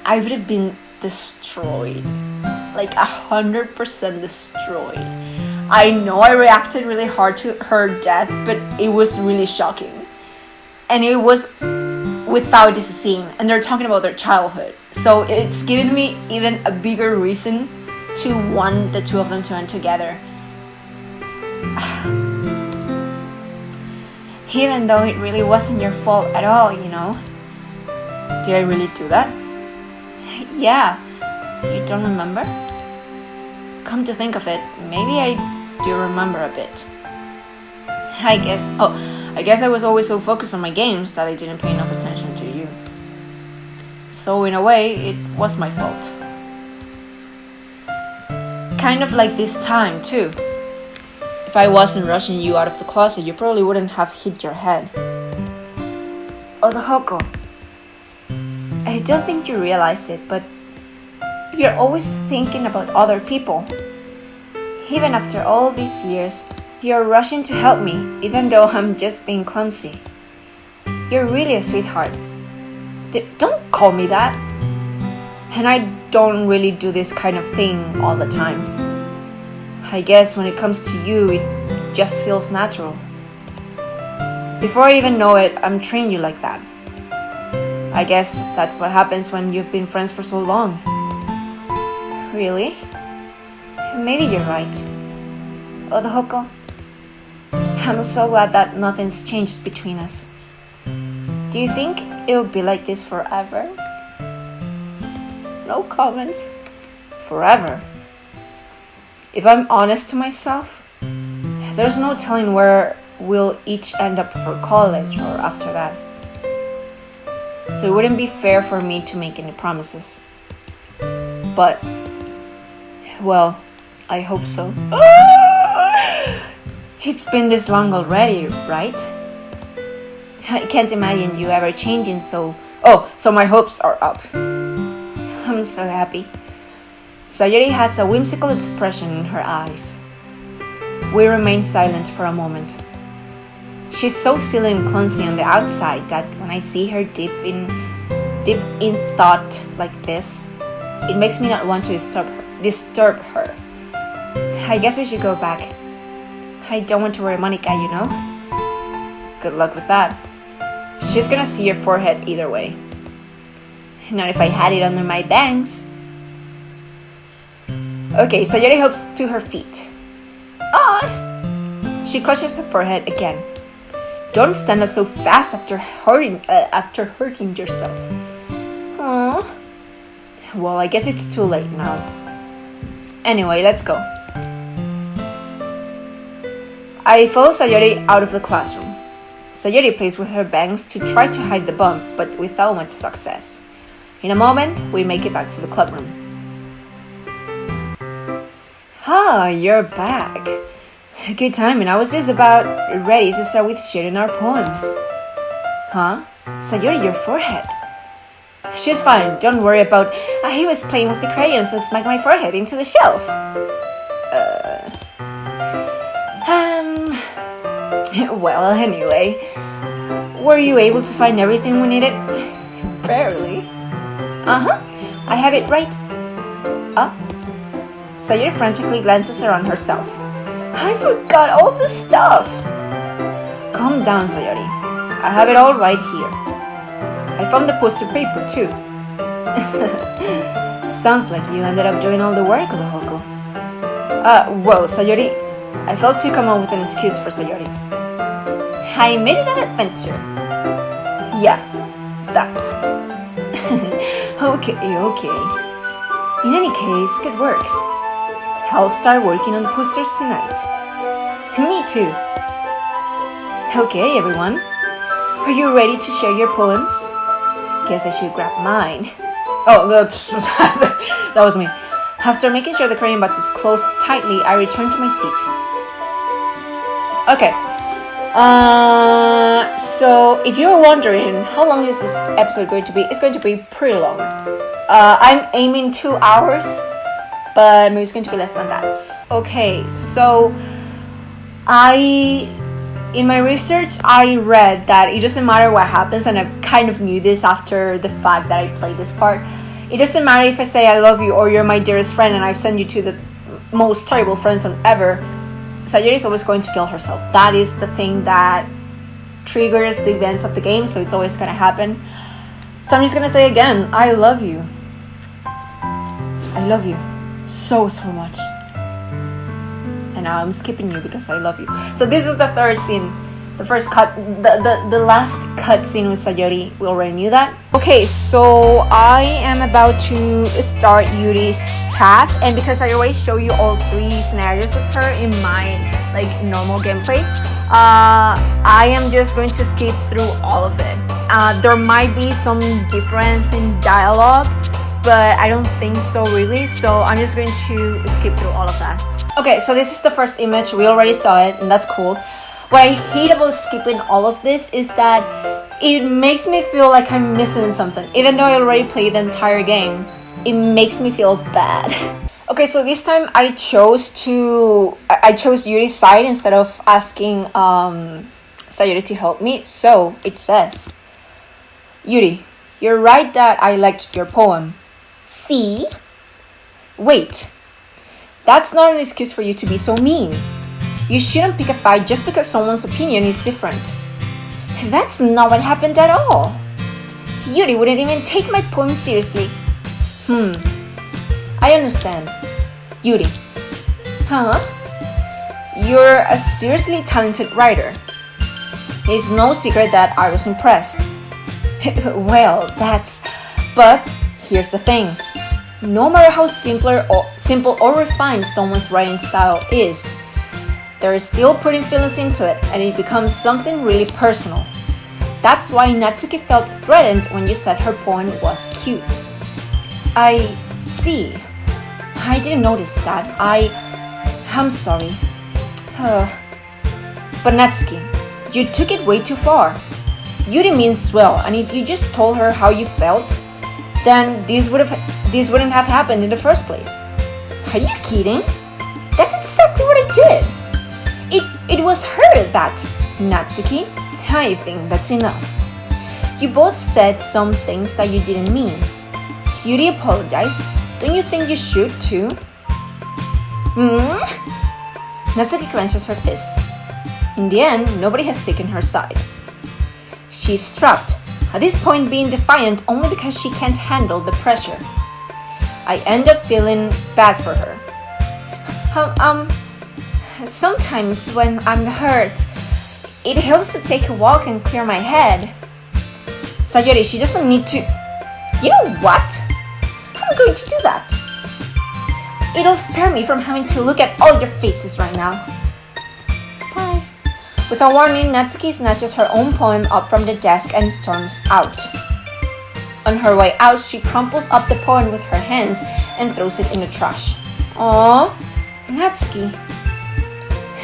I would have been destroyed, like 100% destroyed. I know I reacted really hard to her death, but it was really shocking, and it was without this scene, and they're talking about their childhood, so it's giving me even a bigger reason to want the two of them to end together. Even though it really wasn't your fault at all, you know. Did I really do that? Yeah, you don't remember? Come to think of it, maybe I do remember a bit. I guess I was always so focused on my games that I didn't pay enough attention to you. So in a way, it was my fault. Kind of like this time too. If I wasn't rushing you out of the closet, you probably wouldn't have hit your head. Odohoko, I don't think you realize it, but you're always thinking about other people. Even after all these years, you're rushing to help me, even though I'm just being clumsy. You're really a sweetheart. Don't call me that. And I don't really do this kind of thing all the time. I guess when it comes to you, it just feels natural. Before I even know it, I'm treating you like that. I guess that's what happens when you've been friends for so long. Really? Maybe you're right. Odohoko, I'm so glad that nothing's changed between us. Do you think it'll be like this forever? No comments. Forever. If I'm honest to myself, there's no telling where we'll each end up for college or after that. So it wouldn't be fair for me to make any promises. But, well, I hope so. It's been this long already, right? I can't imagine you ever changing, so my hopes are up. I'm so happy. Sayori has a whimsical expression in her eyes. We remain silent for a moment. She's so silly and clumsy on the outside that when I see her deep in thought like this, it makes me not want to disturb her. I guess we should go back. I don't want to worry Monica, you know? Good luck with that. She's gonna see your forehead either way. Not if I had it under my bangs. Okay, Sayori hops to her feet. Ah! She clutches her forehead again. Don't stand up so fast after hurting yourself. Aww. Well, I guess it's too late now. Anyway, let's go. I follow Sayori out of the classroom. Sayori plays with her bangs to try to hide the bump, but without much success. In a moment, we make it back to the clubroom. Ah, you're back. Good timing. I was just about ready to start with sharing our poems. Huh? Sayori, your forehead. She's fine. Don't worry about... he was playing with the crayons and smacked my forehead into the shelf. Well, anyway. Were you able to find everything we needed? Barely. Uh-huh. I have it right. Sayori frantically glances around herself. I forgot all the stuff. Calm down, Sayori. I have it all right here. I found the poster paper too. Sounds like you ended up doing all the work, Lohoko. Well, Sayori, I felt to come up with an excuse for Sayori. I made it an adventure. Yeah, that. Okay. In any case, good work. I'll start working on the posters tonight. Me too. Okay, everyone. Are you ready to share your poems? Guess I should grab mine. Oh, that was me. After making sure the crayon box is closed tightly, I return to my seat. Okay. So if you're wondering how long is this episode going to be, it's going to be pretty long. I'm aiming 2 hours, but maybe it's going to be less than that. Okay, so in my research, I read that it doesn't matter what happens, and I kind of knew this after the fact that I played this part. It doesn't matter if I say I love you or you're my dearest friend and I've sent you to the most terrible friend zone ever. Sayori is always going to kill herself. That is the thing that triggers the events of the game, so it's always going to happen. So I'm just going to say again, I love you. I love you so much. And now I'm skipping you because I love you. So this is the third scene. The first cut, the last cut scene with Sayori. We already knew that. Okay, so I am about to start Yuri's path, and because I already show you all 3 scenarios with her in my normal gameplay, I am just going to skip through all of it. There might be some difference in dialogue, but I don't think so really. So I'm just going to skip through all of that. Okay, so this is the first image. We already saw it, and that's cool. What I hate about skipping all of this is that it makes me feel like I'm missing something. Even though I already played the entire game, it makes me feel bad. Okay, so this time I chose Yuri's side instead of asking Sayori to help me. So it says, Yuri, you're right that I liked your poem. See? Wait. That's not an excuse for you to be so mean. You shouldn't pick a fight just because someone's opinion is different. That's not what happened at all. Yuri wouldn't even take my poem seriously. I understand. Yuri. Huh? You're a seriously talented writer. It's no secret that I was impressed. Well, but here's the thing. No matter how simple or refined someone's writing style is, they're still putting feelings into it, and it becomes something really personal. That's why Natsuki felt threatened when you said her poem was cute. I see. I didn't notice that. I'm sorry. But Natsuki, you took it way too far. Yuri means well, and if you just told her how you felt, then this wouldn't have happened in the first place. Are you kidding? That's exactly what I did. It was her that, Natsuki. I think that's enough. You both said some things that you didn't mean. Yuri apologized. Don't you think you should too? Natsuki clenches her fists. In the end, nobody has taken her side. She's trapped, at this point being defiant only because she can't handle the pressure. I end up feeling bad for her. Sometimes when I'm hurt, it helps to take a walk and clear my head. Sayori, she doesn't need to... You know what? I'm going to do that. It'll spare me from having to look at all your faces right now. Bye. Without warning, Natsuki snatches her own poem up from the desk and storms out. On her way out, she crumples up the poem with her hands and throws it in the trash. Aww, Natsuki.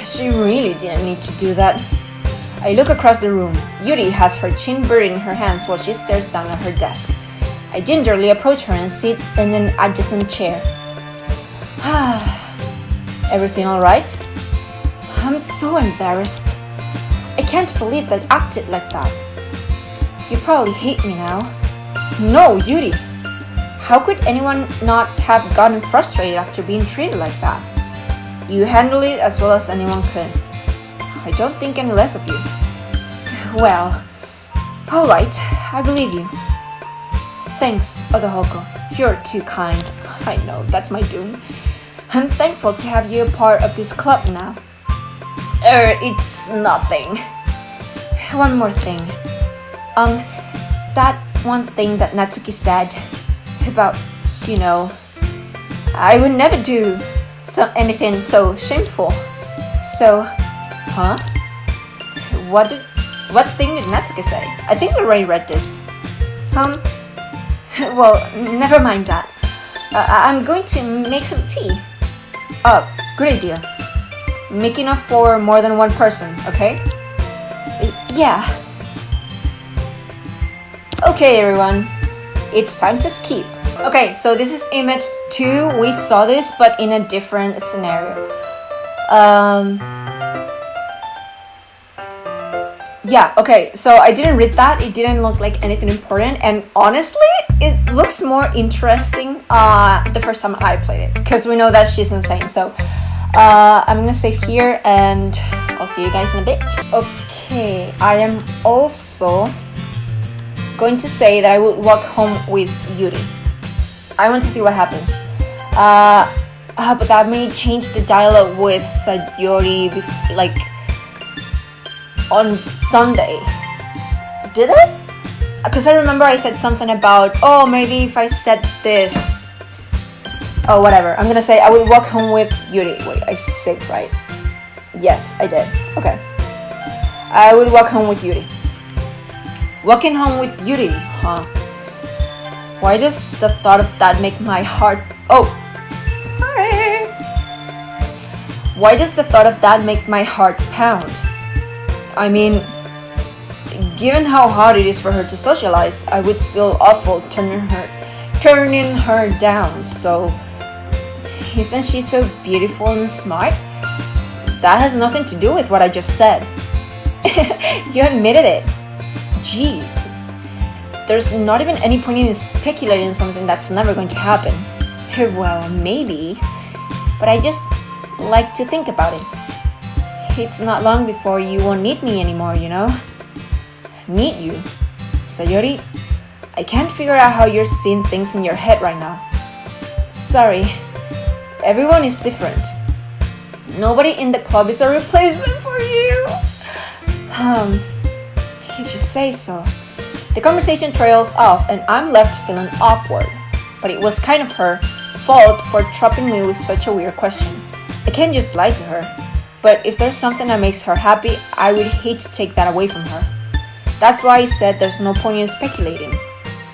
She really didn't need to do that. I look across the room. Yuri has her chin buried in her hands while she stares down at her desk. I gingerly approach her and sit in an adjacent chair. Everything alright? I'm so embarrassed. I can't believe that I acted like that. You probably hate me now. No, Yuri. How could anyone not have gotten frustrated after being treated like that? You handled it as well as anyone could. I don't think any less of you. Well, alright, I believe you. Thanks, Odohoko. You're too kind. I know, that's my doom. I'm thankful to have you a part of this club now. It's nothing. One more thing. That one thing that Natsuki said about, I would never do anything so shameful. So, huh? What thing did Natsuki say? I think we already read this. Well, never mind that. I'm going to make some tea. Good idea. Make enough for more than one person, okay? Yeah. Okay, everyone. It's time to skip. Okay, so this is image 2. We saw this, but in a different scenario. Yeah, okay, so I didn't read that. It didn't look like anything important. And honestly, it looks more interesting the first time I played it. Because we know that she's insane. So I'm gonna save here and I'll see you guys in a bit. Okay, I am also going to say that I would walk home with Yuri. I want to see what happens. But that may change the dialogue with Sayori, like, on Sunday. Did it? Because I remember I said something about, maybe if I said this. Oh, whatever. I'm gonna say I will walk home with Yuri. Wait, I said right. Yes, I did. Okay. I will walk home with Yuri. Walking home with Yuri, huh? Why does the thought of that make my heart... Oh, sorry. Why does the thought of that make my heart pound? I mean, given how hard it is for her to socialize, I would feel awful turning her down. So, isn't she so beautiful and smart? That has nothing to do with what I just said. You admitted it. Jeez. There's not even any point in speculating something that's never going to happen. Well, maybe. But I just like to think about it. It's not long before you won't need me anymore, Need you? Sayori, I can't figure out how you're seeing things in your head right now. Sorry. Everyone is different. Nobody in the club is a replacement for you. If you say so. The conversation trails off and I'm left feeling awkward. But it was kind of her fault for trapping me with such a weird question. I can't just lie to her. But if there's something that makes her happy, I would hate to take that away from her. That's why I said there's no point in speculating.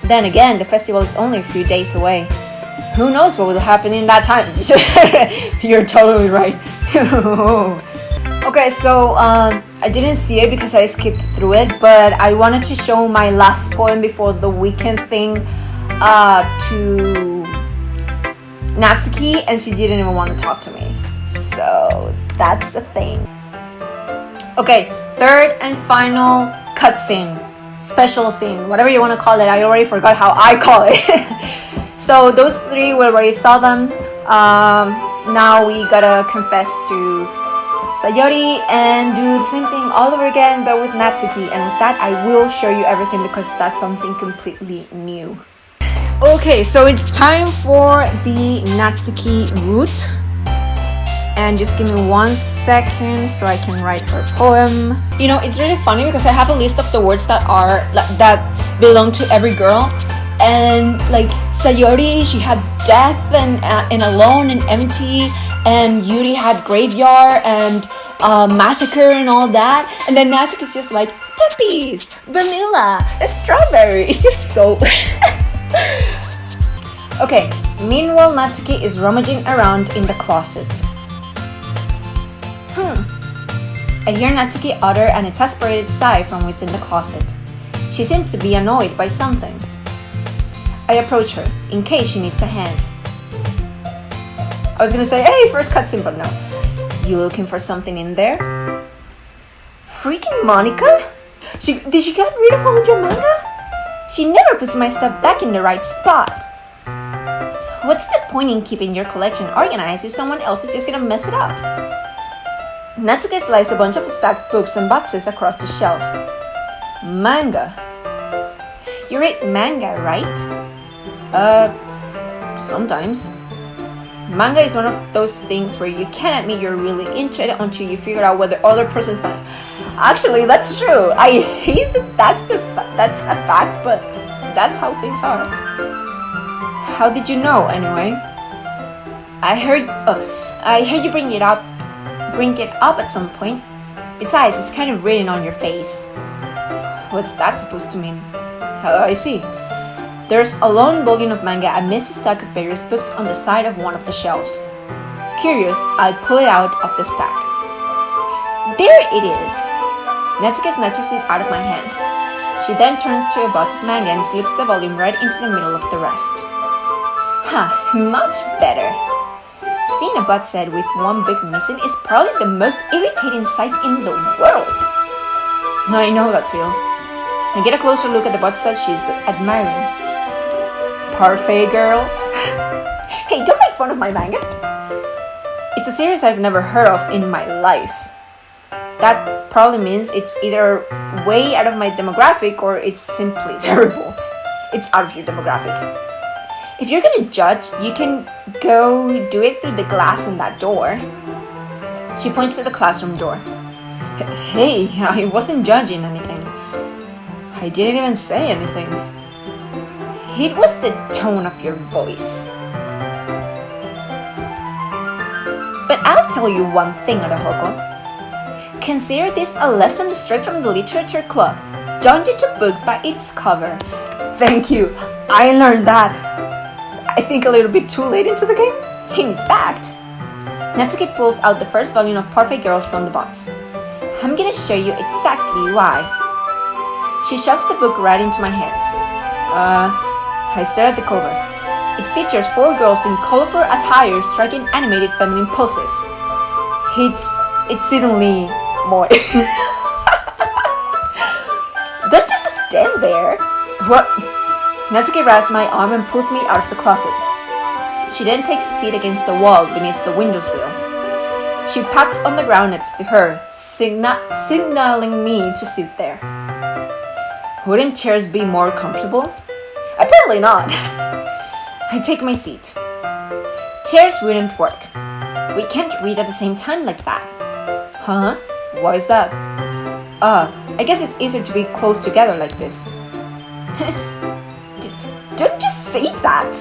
Then again, the festival is only a few days away. Who knows what will happen in that time? You're totally right. Okay, so I didn't see it because I skipped through it, but I wanted to show my last poem before the weekend thing to Natsuki, and she didn't even want to talk to me. So that's the thing. Okay, third and final cutscene, special scene, whatever you want to call it. I already forgot how I call it. So those three, we already saw them. Now we gotta confess to Sayori and do the same thing all over again, but with Natsuki. And with that, I will show you everything because that's something completely new. Okay, so it's time for the Natsuki route. And just give me 1 second so I can write her poem. You know, it's really funny because I have a list of the words that belong to every girl. And like Sayori, she had death and alone and empty. And Yuri had graveyard and massacre and all that. And then Natsuki's just like puppies, vanilla, a strawberry. It's just so... Okay, meanwhile Natsuki is rummaging around in the closet. I hear Natsuki utter an exasperated sigh from within the closet. She seems to be annoyed by something. I approach her, in case she needs a hand. I was gonna say, hey, first cutscene, but no. You looking for something in there? Freaking Monica? Did she get rid of all your manga? She never puts my stuff back in the right spot. What's the point in keeping your collection organized if someone else is just gonna mess it up? Natsuki slides a bunch of stacked books and boxes across the shelf. Manga. You read manga, right? Sometimes. Manga is one of those things where you can't admit you're really into it until you figure out what the other person's done. Actually, that's true. I hate that that's a fact, but that's how things are. How did you know, anyway? I heard you bring it up at some point. Besides, it's kind of written on your face. What's that supposed to mean? I see. There's a lone volume of manga amidst a stack of various books on the side of one of the shelves. Curious, I pull it out of the stack. There it is! Natsuki snatches it out of my hand. She then turns to a box of manga and slips the volume right into the middle of the rest. Much better. Seeing a box set with one book missing is probably the most irritating sight in the world. I know that feel. I get a closer look at the box set she's admiring. Parfait girls? Hey, don't make fun of my manga. It's a series I've never heard of in my life. That probably means it's either way out of my demographic or it's simply terrible. It's out of your demographic. If you're gonna judge, you can go do it through the glass on that door. She points to the classroom door. Hey, I wasn't judging anything. I didn't even say anything. It was the tone of your voice. But I'll tell you one thing, Arahoko. Consider this a lesson straight from the literature club. Don't judge a book by its cover. Thank you. I learned that. I think a little bit too late into the game. In fact, Natsuki pulls out the first volume of Perfect Girls from the box. I'm gonna show you exactly why. She shoves the book right into my hands. I stare at the cover. It features 4 girls in colorful attire striking animated feminine poses. It's suddenly more. Don't just stand there. What? Natsuki grabs my arm and pulls me out of the closet. She then takes a seat against the wall beneath the windowsill. She pats on the ground next to her, signaling me to sit there. Wouldn't chairs be more comfortable? Apparently not. I take my seat. Chairs wouldn't work. We can't read at the same time like that. Huh? Why is that? I guess it's easier to be close together like this. Don't just say that.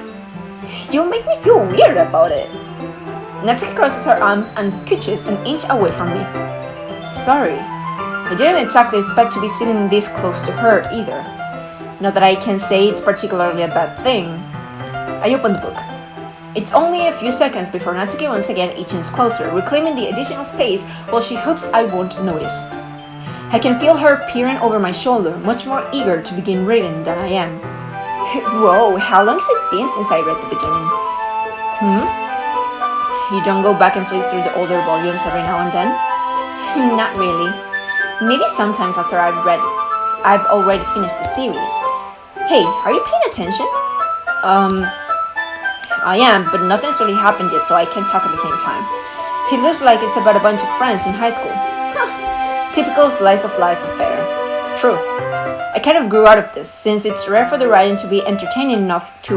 You'll make me feel weird about it. Natsuki crosses her arms and scooches an inch away from me. Sorry. I didn't exactly expect to be sitting this close to her either. Not that I can say it's particularly a bad thing. I open the book. It's only a few seconds before Natsuki once again inches closer, reclaiming the additional space while she hopes I won't notice. I can feel her peering over my shoulder, much more eager to begin reading than I am. Whoa, how long has it been since I read the beginning? You don't go back and flip through the older volumes every now and then? Not really. Maybe sometimes after I've already finished the series. Hey, are you paying attention? I am, but nothing's really happened yet, so I can't talk at the same time. It looks like it's about a bunch of friends in high school. Typical slice of life affair. True. I kind of grew out of this, since it's rare for the writing to be entertaining enough to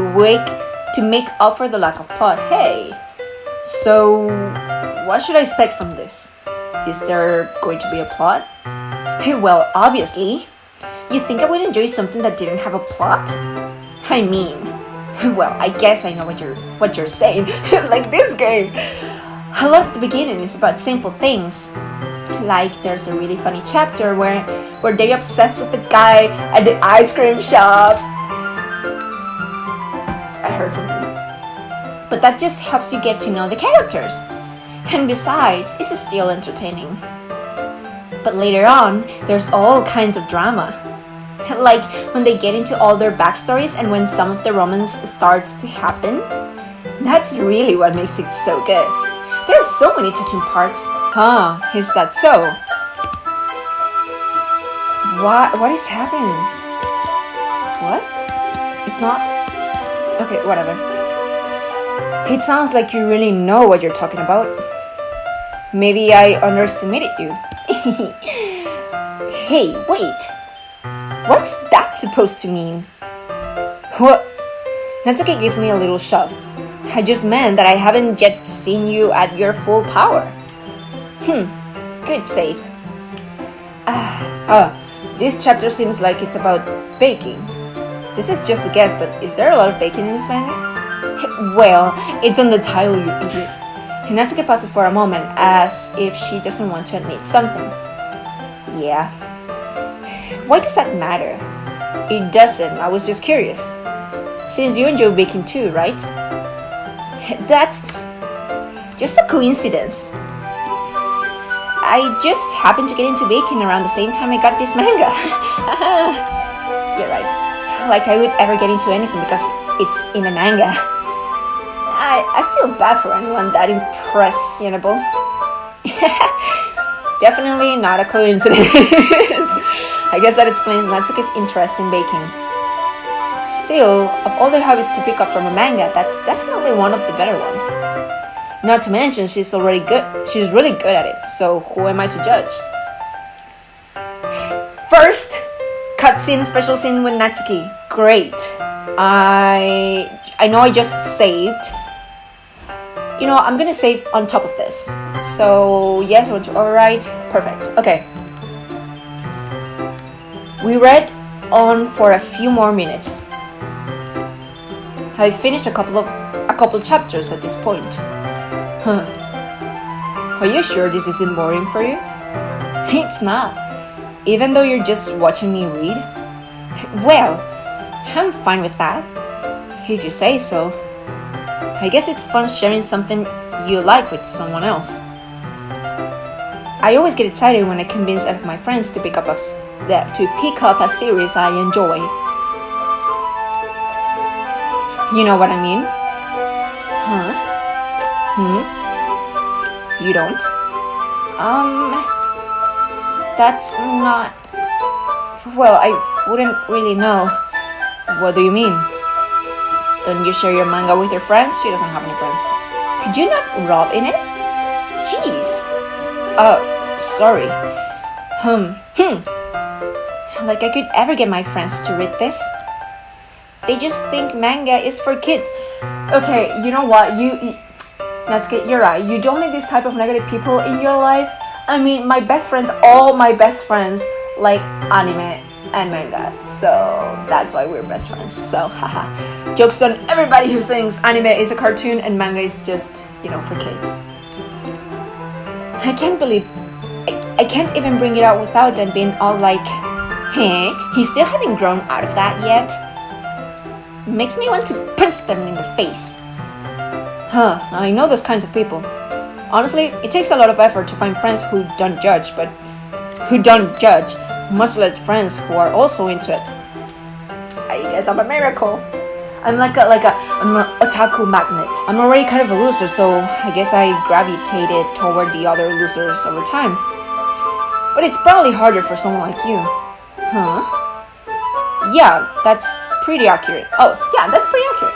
make up for the lack of plot. Hey! So, what should I expect from this? Is there going to be a plot? Well, obviously. You think I would enjoy something that didn't have a plot? I mean, well, I guess I know what you're saying. Like this game. A lot of the beginning is about simple things. Like there's a really funny chapter where they're obsessed with the guy at the ice cream shop. I heard something. But that just helps you get to know the characters. And besides, it's still entertaining. But later on, there's all kinds of drama. Like when they get into all their backstories and when some of the romance starts to happen. That's really what makes it so good. There's so many touching parts. Is that so? What is happening? What? It's not? Okay, whatever. It sounds like you really know what you're talking about. Maybe I underestimated you. Hey, wait. What's that supposed to mean? What? Natsuki gives me a little shove. I just meant that I haven't yet seen you at your full power. Good save. This chapter seems like it's about baking. This is just a guess, but is there a lot of baking in this manga? Well, it's on the title, you idiot. Natsuki pauses for a moment as if she doesn't want to admit something. Yeah. Why does that matter? It doesn't, I was just curious. Since you enjoy baking too, right? That's just a coincidence. I just happened to get into baking around the same time I got this manga. You're right. Like I would ever get into anything because it's in a manga. I feel bad for anyone that impressionable. Definitely not a coincidence. I guess that explains Natsuki's interest in baking. Still, of all the hobbies to pick up from a manga, that's definitely one of the better ones. Not to mention, she's really good at it, so who am I to judge? First, cutscene, special scene with Natsuki. Great. I know I just saved. You know, I'm gonna save on top of this. So, yes, I want to overwrite. Perfect. Okay. We read on for a few more minutes. I've finished a couple chapters at this point. Are you sure this isn't boring for you? It's not. Even though you're just watching me read? Well, I'm fine with that. If you say so. I guess it's fun sharing something you like with someone else. I always get excited when I convince one of my friends to pick up a series I enjoy. You know what I mean? You don't? That's not... Well, I wouldn't really know. What do you mean? Don't you share your manga with your friends? She doesn't have any friends. Could you not rub in it? Jeez. Sorry. Like I could ever get my friends to read this. They just think manga is for kids. Okay, you know what? Natsuki, you're right. You don't need this type of negative people in your life. I mean, all my best friends like anime and manga. So that's why we're best friends. So, haha. Jokes on everybody who thinks anime is a cartoon and manga is just, for kids. I can't even bring it out without them being all like, hey, he still haven't grown out of that yet. Makes me want to punch them in the face. I know those kinds of people. Honestly, it takes a lot of effort to find friends who don't judge, much less friends who are also into it. I guess I'm a miracle. I'm like an otaku magnet. I'm already kind of a loser, so I guess I gravitated toward the other losers over time. But it's probably harder for someone like you. Yeah, that's pretty accurate. Oh, yeah, that's pretty accurate.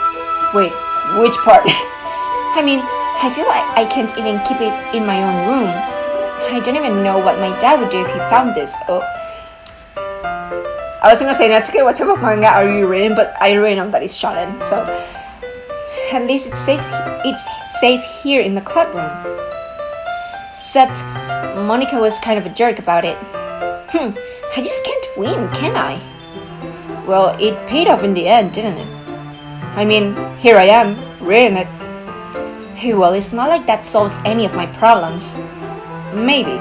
Wait, which part? I mean, I feel like I can't even keep it in my own room. I don't even know what my dad would do if he found this. Oh. I was gonna say, Natsuki, what type of manga are you reading? But I already know that it's shonen, so at least it's safe here in the club room. Except Monica was kind of a jerk about it. I just can't win, can I? Well, it paid off in the end, didn't it? I mean, here I am, reading it. Hey, well, it's not like that solves any of my problems. Maybe.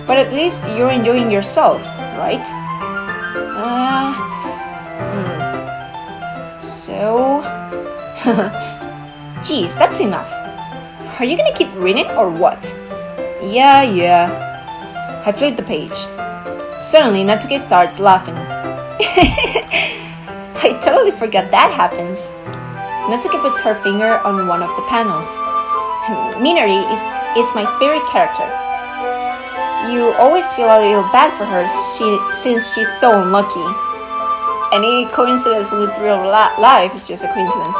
But at least you're enjoying yourself, right? So... Geez, that's enough. Are you gonna keep reading or what? Yeah. I flipped the page. Suddenly, Natsuki starts laughing. I totally forgot that happens. Natsuki puts her finger on one of the panels. Minori is my favorite character. You always feel a little bad for her since she's so unlucky. Any coincidence with real life is just a coincidence.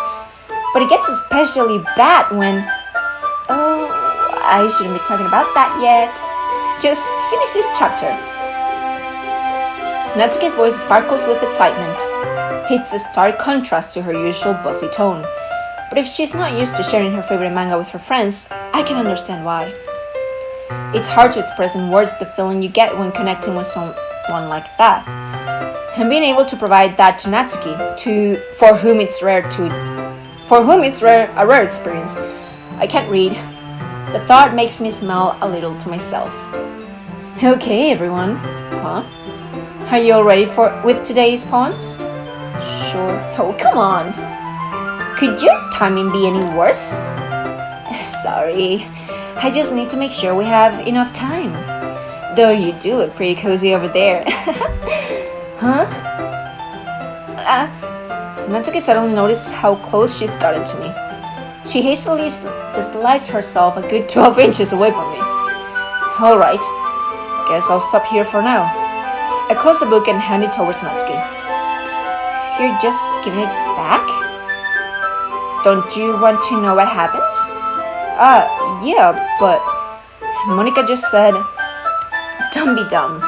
But it gets especially bad when... Oh, I shouldn't be talking about that yet. Just finish this chapter. Natsuki's voice sparkles with excitement. It's a stark contrast to her usual bossy tone. But if she's not used to sharing her favorite manga with her friends, I can understand why. It's hard to express in words the feeling you get when connecting with someone like that. And being able to provide that to Natsuki, for whom it's a rare experience. I can't read. The thought makes me smile a little to myself. Okay, everyone. Are you all ready with today's poems? Sure. Oh, come on. Could your timing be any worse? Sorry. I just need to make sure we have enough time. Though you do look pretty cozy over there. Natsuki suddenly noticed how close she's gotten to me. She hastily slides herself a good 12 inches away from me. Alright, guess I'll stop here for now. I close the book and hand it towards Natsuki. You're just giving it back? Don't you want to know what happens? Yeah, but Monica just said, don't be dumb.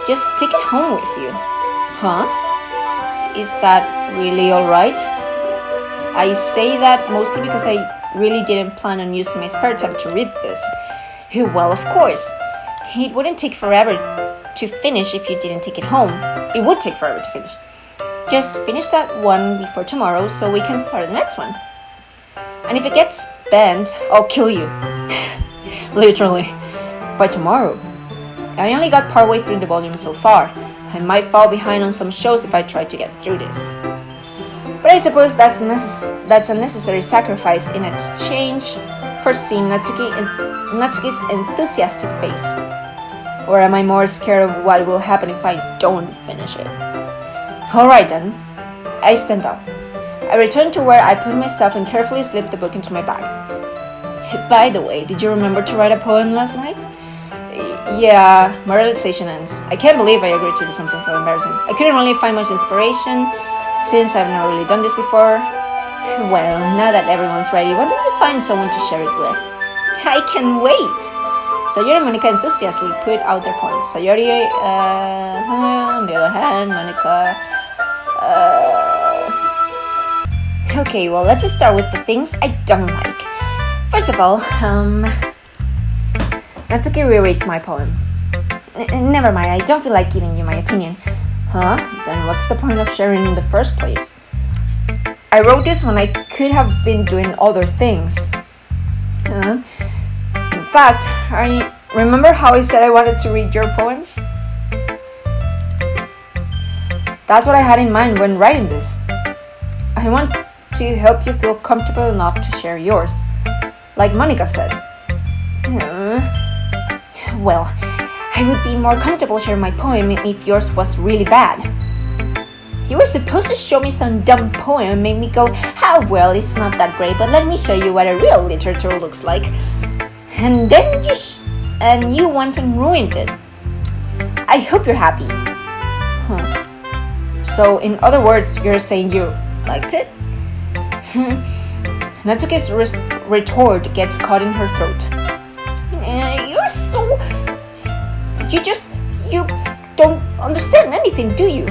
Just take it home with you. Is that really alright? I say that mostly because I really didn't plan on using my spare time to read this. Well, of course. It wouldn't take forever to finish if you didn't take it home. It would take forever to finish. Just finish that one before tomorrow so we can start the next one. And if it gets bent, I'll kill you. Literally. By tomorrow. I only got partway through the volume so far. I might fall behind on some shows if I try to get through this. But I suppose that's a necessary sacrifice in exchange for seeing Natsuki's enthusiastic face. Or am I more scared of what will happen if I don't finish it? Alright then. I stand up. I return to where I put my stuff and carefully slip the book into my bag. By the way, did you remember to write a poem last night? Yeah, my relaxation ends. I can't believe I agreed to do something so embarrassing. I couldn't really find much inspiration, since I've not really done this before. Well, now that everyone's ready, why don't you find someone to share it with? I can wait! Sayori and Monica enthusiastically put out their poems. Sayori, on the other hand, Monica... Okay, well, let's just start with the things I don't like. First of all, Natsuki rereads my poem. Never mind, I don't feel like giving you my opinion. Then what's the point of sharing in the first place? I wrote this when I could have been doing other things. In fact, remember how I said I wanted to read your poems? That's what I had in mind when writing this. I want to help you feel comfortable enough to share yours. Like Monica said. Well, I would be more comfortable sharing my poem if yours was really bad. You were supposed to show me some dumb poem and make me go, well, it's not that great, but let me show you what a real literature looks like. And then you went and ruined it. I hope you're happy. So, in other words, you're saying you liked it? Natsuki's retort gets caught in her throat. You don't understand anything, do you?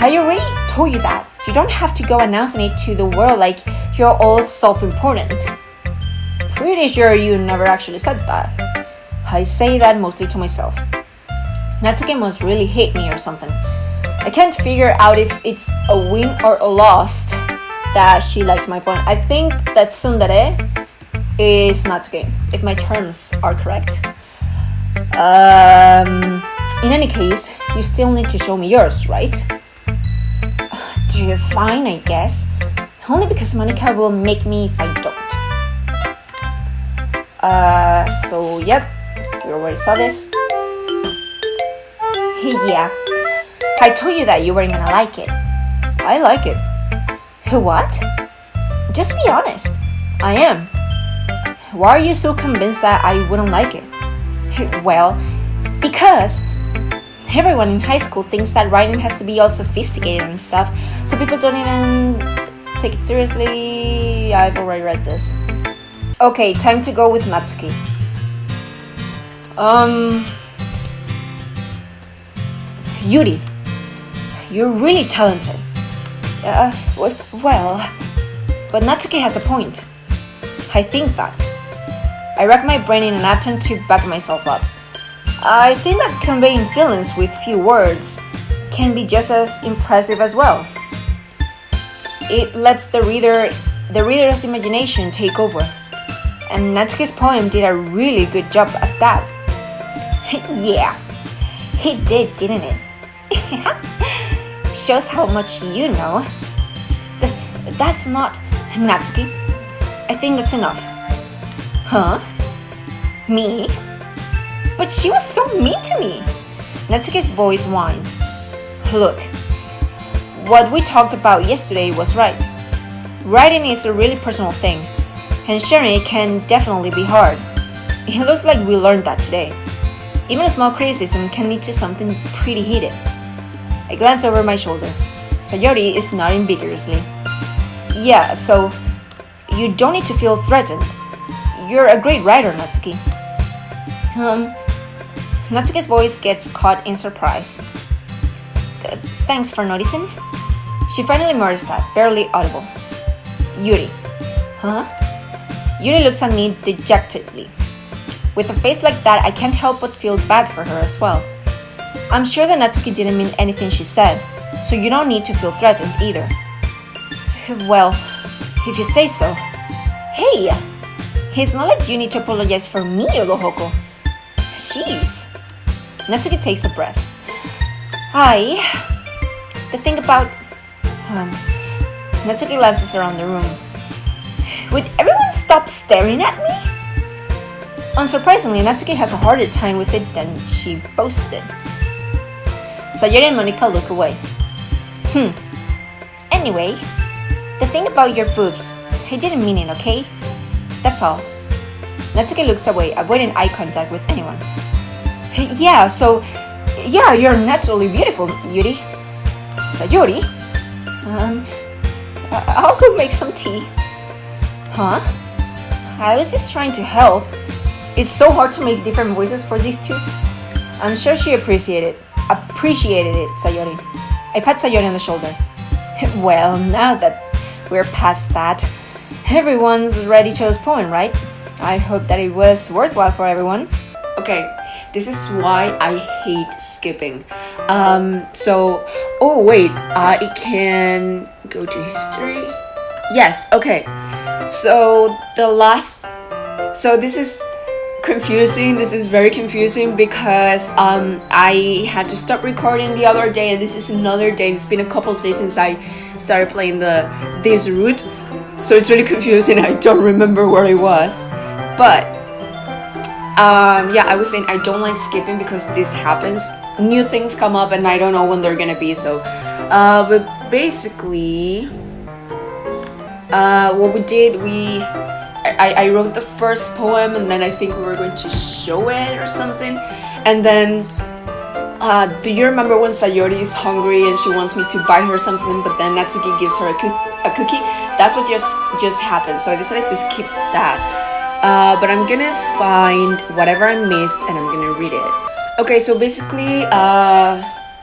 I already told you that. You don't have to go announcing it to the world like you're all self-important. Pretty sure you never actually said that. I say that mostly to myself. Natsuki must really hate me or something. I can't figure out if it's a win or a loss that she liked my poem. I think that tsundere is Natsuki, if my terms are correct. In any case, you still need to show me yours, right? Fine, I guess. Only because Monica will make me if I don't. So yep, you already saw this. Yeah, I told you that you weren't gonna like it. I like it. What? Just be honest. I am. Why are you so convinced that I wouldn't like it? Well, because everyone in high school thinks that writing has to be all sophisticated and stuff, so people don't even take it seriously. I've already read this. Okay, time to go with Natsuki. Yuri, you're really talented. Well, but Natsuki has a point. I think that. I rack my brain in an attempt to back myself up. I think that conveying feelings with few words can be just as impressive as well. It lets the reader's imagination take over. And Natsuki's poem did a really good job at that. Yeah, he did, didn't it? Shows how much you know. That's not Natsuki. I think that's enough. Huh? Me? But she was so mean to me. Natsuki's voice whines. Look, what we talked about yesterday was right. Writing is a really personal thing, and sharing it can definitely be hard. It looks like we learned that today. Even a small criticism can lead to something pretty heated. I glance over my shoulder. Sayori is nodding vigorously. Yeah, so you don't need to feel threatened. You're a great writer, Natsuki. Natsuki's voice gets caught in surprise. Thanks for noticing. She finally mutters that, barely audible. Yuri. Huh? Yuri looks at me dejectedly. With a face like that, I can't help but feel bad for her as well. I'm sure that Natsuki didn't mean anything she said, so you don't need to feel threatened either. Well, if you say so. Hey! It's not like you need to apologize for me, Yolohoko. Jeez. Natsuki takes a breath. The thing about... Natsuki glances around the room. Would everyone stop staring at me? Unsurprisingly, Natsuki has a harder time with it than she boasted. Sayori and Monica look away. Anyway, the thing about your boobs, I didn't mean it, okay? That's all. Natsuki looks away, avoiding eye contact with anyone. Yeah, you're naturally beautiful, Yuri. Sayori? I'll go make some tea. Huh? I was just trying to help. It's so hard to make different voices for these two. I'm sure she appreciated it, Sayori. I pat Sayori on the shoulder. Well, now that we're past that, everyone's read each other's poem, right? I hope that it was worthwhile for everyone. Okay, this is why I hate skipping. It can go to history. Yes, okay. So this is confusing. This is very confusing because I had to stop recording the other day, and this is another day. It's been a couple of days since I started playing this route, so it's really confusing. I don't remember where I was, but yeah, I was saying I don't like skipping because this happens. New things come up and I don't know when they're gonna be. So but basically what we did, I wrote the first poem, and then I think we were going to show it or something. And then do you remember when Sayori is hungry and she wants me to buy her something, but then Natsuki gives her a cookie? That's what just happened, so I decided to skip that. But I'm gonna find whatever I missed and I'm gonna read it. Okay, so basically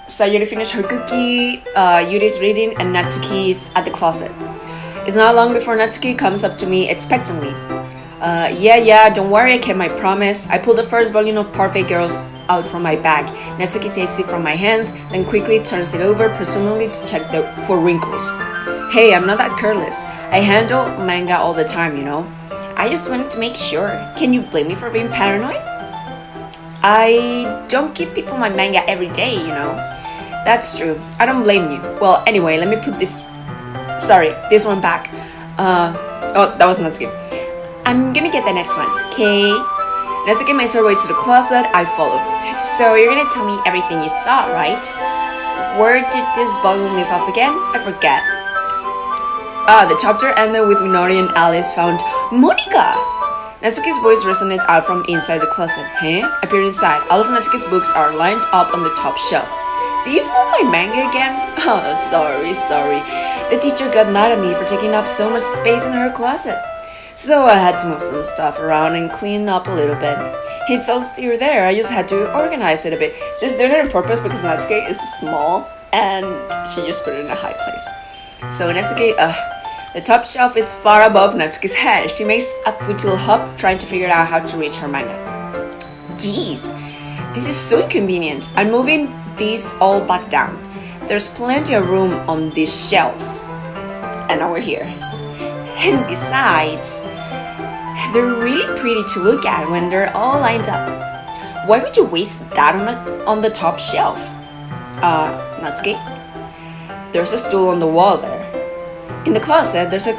Sayori finished her cookie, Yuri's reading, and Natsuki is at the closet. It's not long before Natsuki comes up to me expectantly. Yeah, don't worry, I kept my promise. I pulled the first volume of Perfect Girls out from my bag. Natsuki takes it from my hands, then quickly turns it over, presumably to check for wrinkles. Hey, I'm not that careless. I handle manga all the time, you know. I just wanted to make sure. Can you blame me for being paranoid? I don't give people my manga every day, you know. That's true. I don't blame you. Well, anyway, let me put this one back. Oh, that was Natsuki. I'm gonna get the next one, okay? Natsuki makes her way to the closet. I follow. So you're gonna tell me everything you thought, right? Where did this volume leave off again? I forget. The chapter ended with Minori and Alice found Monica! Natsuki's voice resonates out from inside the closet. Huh? Appear inside. All of Natsuki's books are lined up on the top shelf. Did you move my manga again? Oh, sorry. The teacher got mad at me for taking up so much space in her closet. So I had to move some stuff around and clean up a little bit. It's all still there, I just had to organize it a bit. She's doing it on purpose because Natsuki is small and she just put it in a high place. So Natsuki, the top shelf is far above Natsuki's head. She makes a futile hop trying to figure out how to reach her manga. Jeez, this is so inconvenient. I'm moving these all back down. There's plenty of room on these shelves. And now we're here. And besides, they're really pretty to look at when they're all lined up. Why would you waste that on the top shelf? Natsuki? There's a stool on the wall there. In the closet, there's a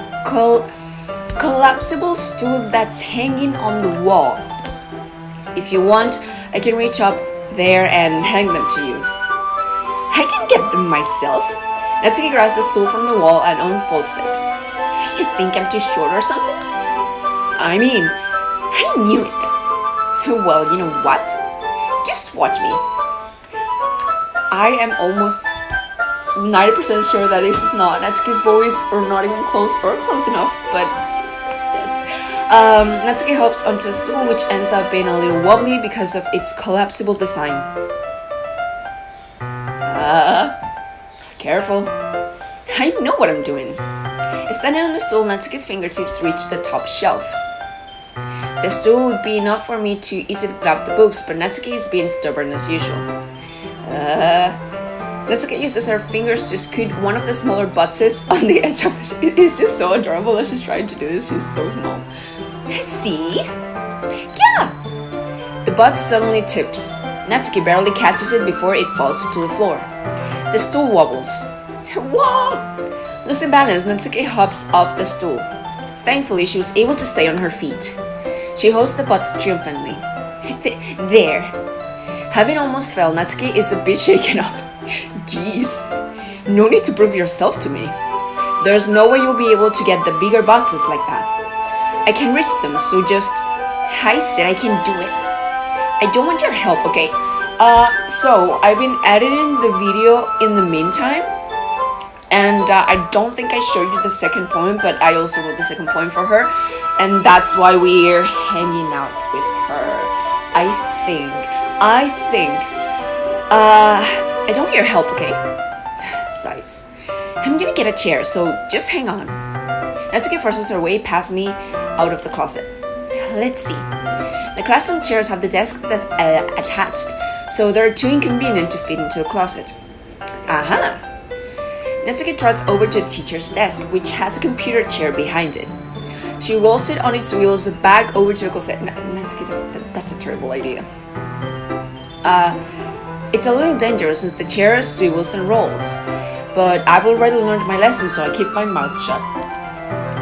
collapsible stool that's hanging on the wall. If you want, I can reach up there and hang them to you. I can get them myself. Natsuki grabs the stool from the wall and unfolds it. You think I'm too short or something? I mean, I knew it. Well, you know what? Just watch me. I am almost 90% sure that this is not Natsuki's voice, or not even close enough, but yes. Natsuki hops onto a stool, which ends up being a little wobbly because of its collapsible design. Careful. I know what I'm doing. Standing on the stool, Natsuki's fingertips reach the top shelf. The stool would be enough for me to easily grab the books, but Natsuki is being stubborn as usual. Natsuki uses her fingers to scoot one of the smaller boxes on the edge of the... It's just so adorable that she's trying to do this. She's so small. See? Yeah! The box suddenly tips. Natsuki barely catches it before it falls to the floor. The stool wobbles. Whoa! Losing balance, Natsuki hops off the stool. Thankfully, she was able to stay on her feet. She holds the box triumphantly. There. Having almost fell, Natsuki is a bit shaken up. Jeez. No need to prove yourself to me. There's no way you'll be able to get the bigger boxes like that. I can reach them, so just... I said I can do it. I don't want your help, okay? So, I've been editing the video in the meantime. And I don't think I showed you the second poem, but I also wrote the second poem for her. And that's why we're hanging out with her. I don't want your help, okay? Sighs. I'm gonna get a chair, so just hang on. Natsuki forces her way past me out of the closet. Let's see. The classroom chairs have the desk that's attached, so they're too inconvenient to fit into the closet. Aha! Natsuki trots over to the teacher's desk, which has a computer chair behind it. She rolls it on its wheels back over to the closet. Natsuki, that's a terrible idea. It's a little dangerous since the chair swivels and rolls. But I've already learned my lesson, so I keep my mouth shut.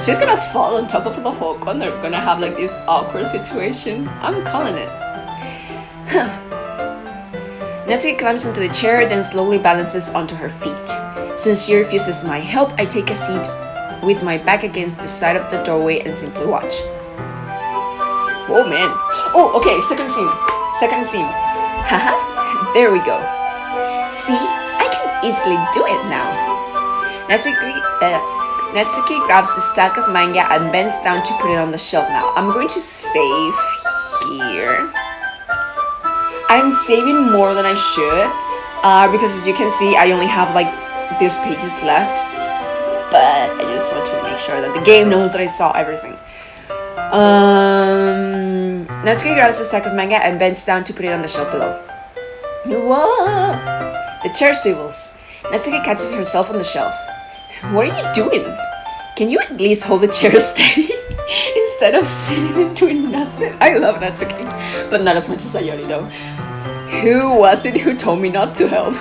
She's gonna fall on top of the Hulk and they're gonna have like this awkward situation. I'm calling it. Natsuki climbs into the chair, then slowly balances onto her feet. Since she refuses my help, I take a seat with my back against the side of the doorway and simply watch. Oh man. Oh, okay, second scene. Haha, there we go. See, I can easily do it now. Natsuki grabs a stack of manga and bends down to put it on the shelf now. I'm going to save here. I'm saving more than I should because as you can see, I only have like these pages left. But I just want to make sure that the game knows that I saw everything. Natsuki grabs a stack of manga and bends down to put it on the shelf below. Whoa! The chair swivels. Natsuki catches herself on the shelf. What are you doing? Can you at least hold the chair steady instead of sitting and doing nothing? I love Natsuki, but not as much as Sayori though. Who was it who told me not to help?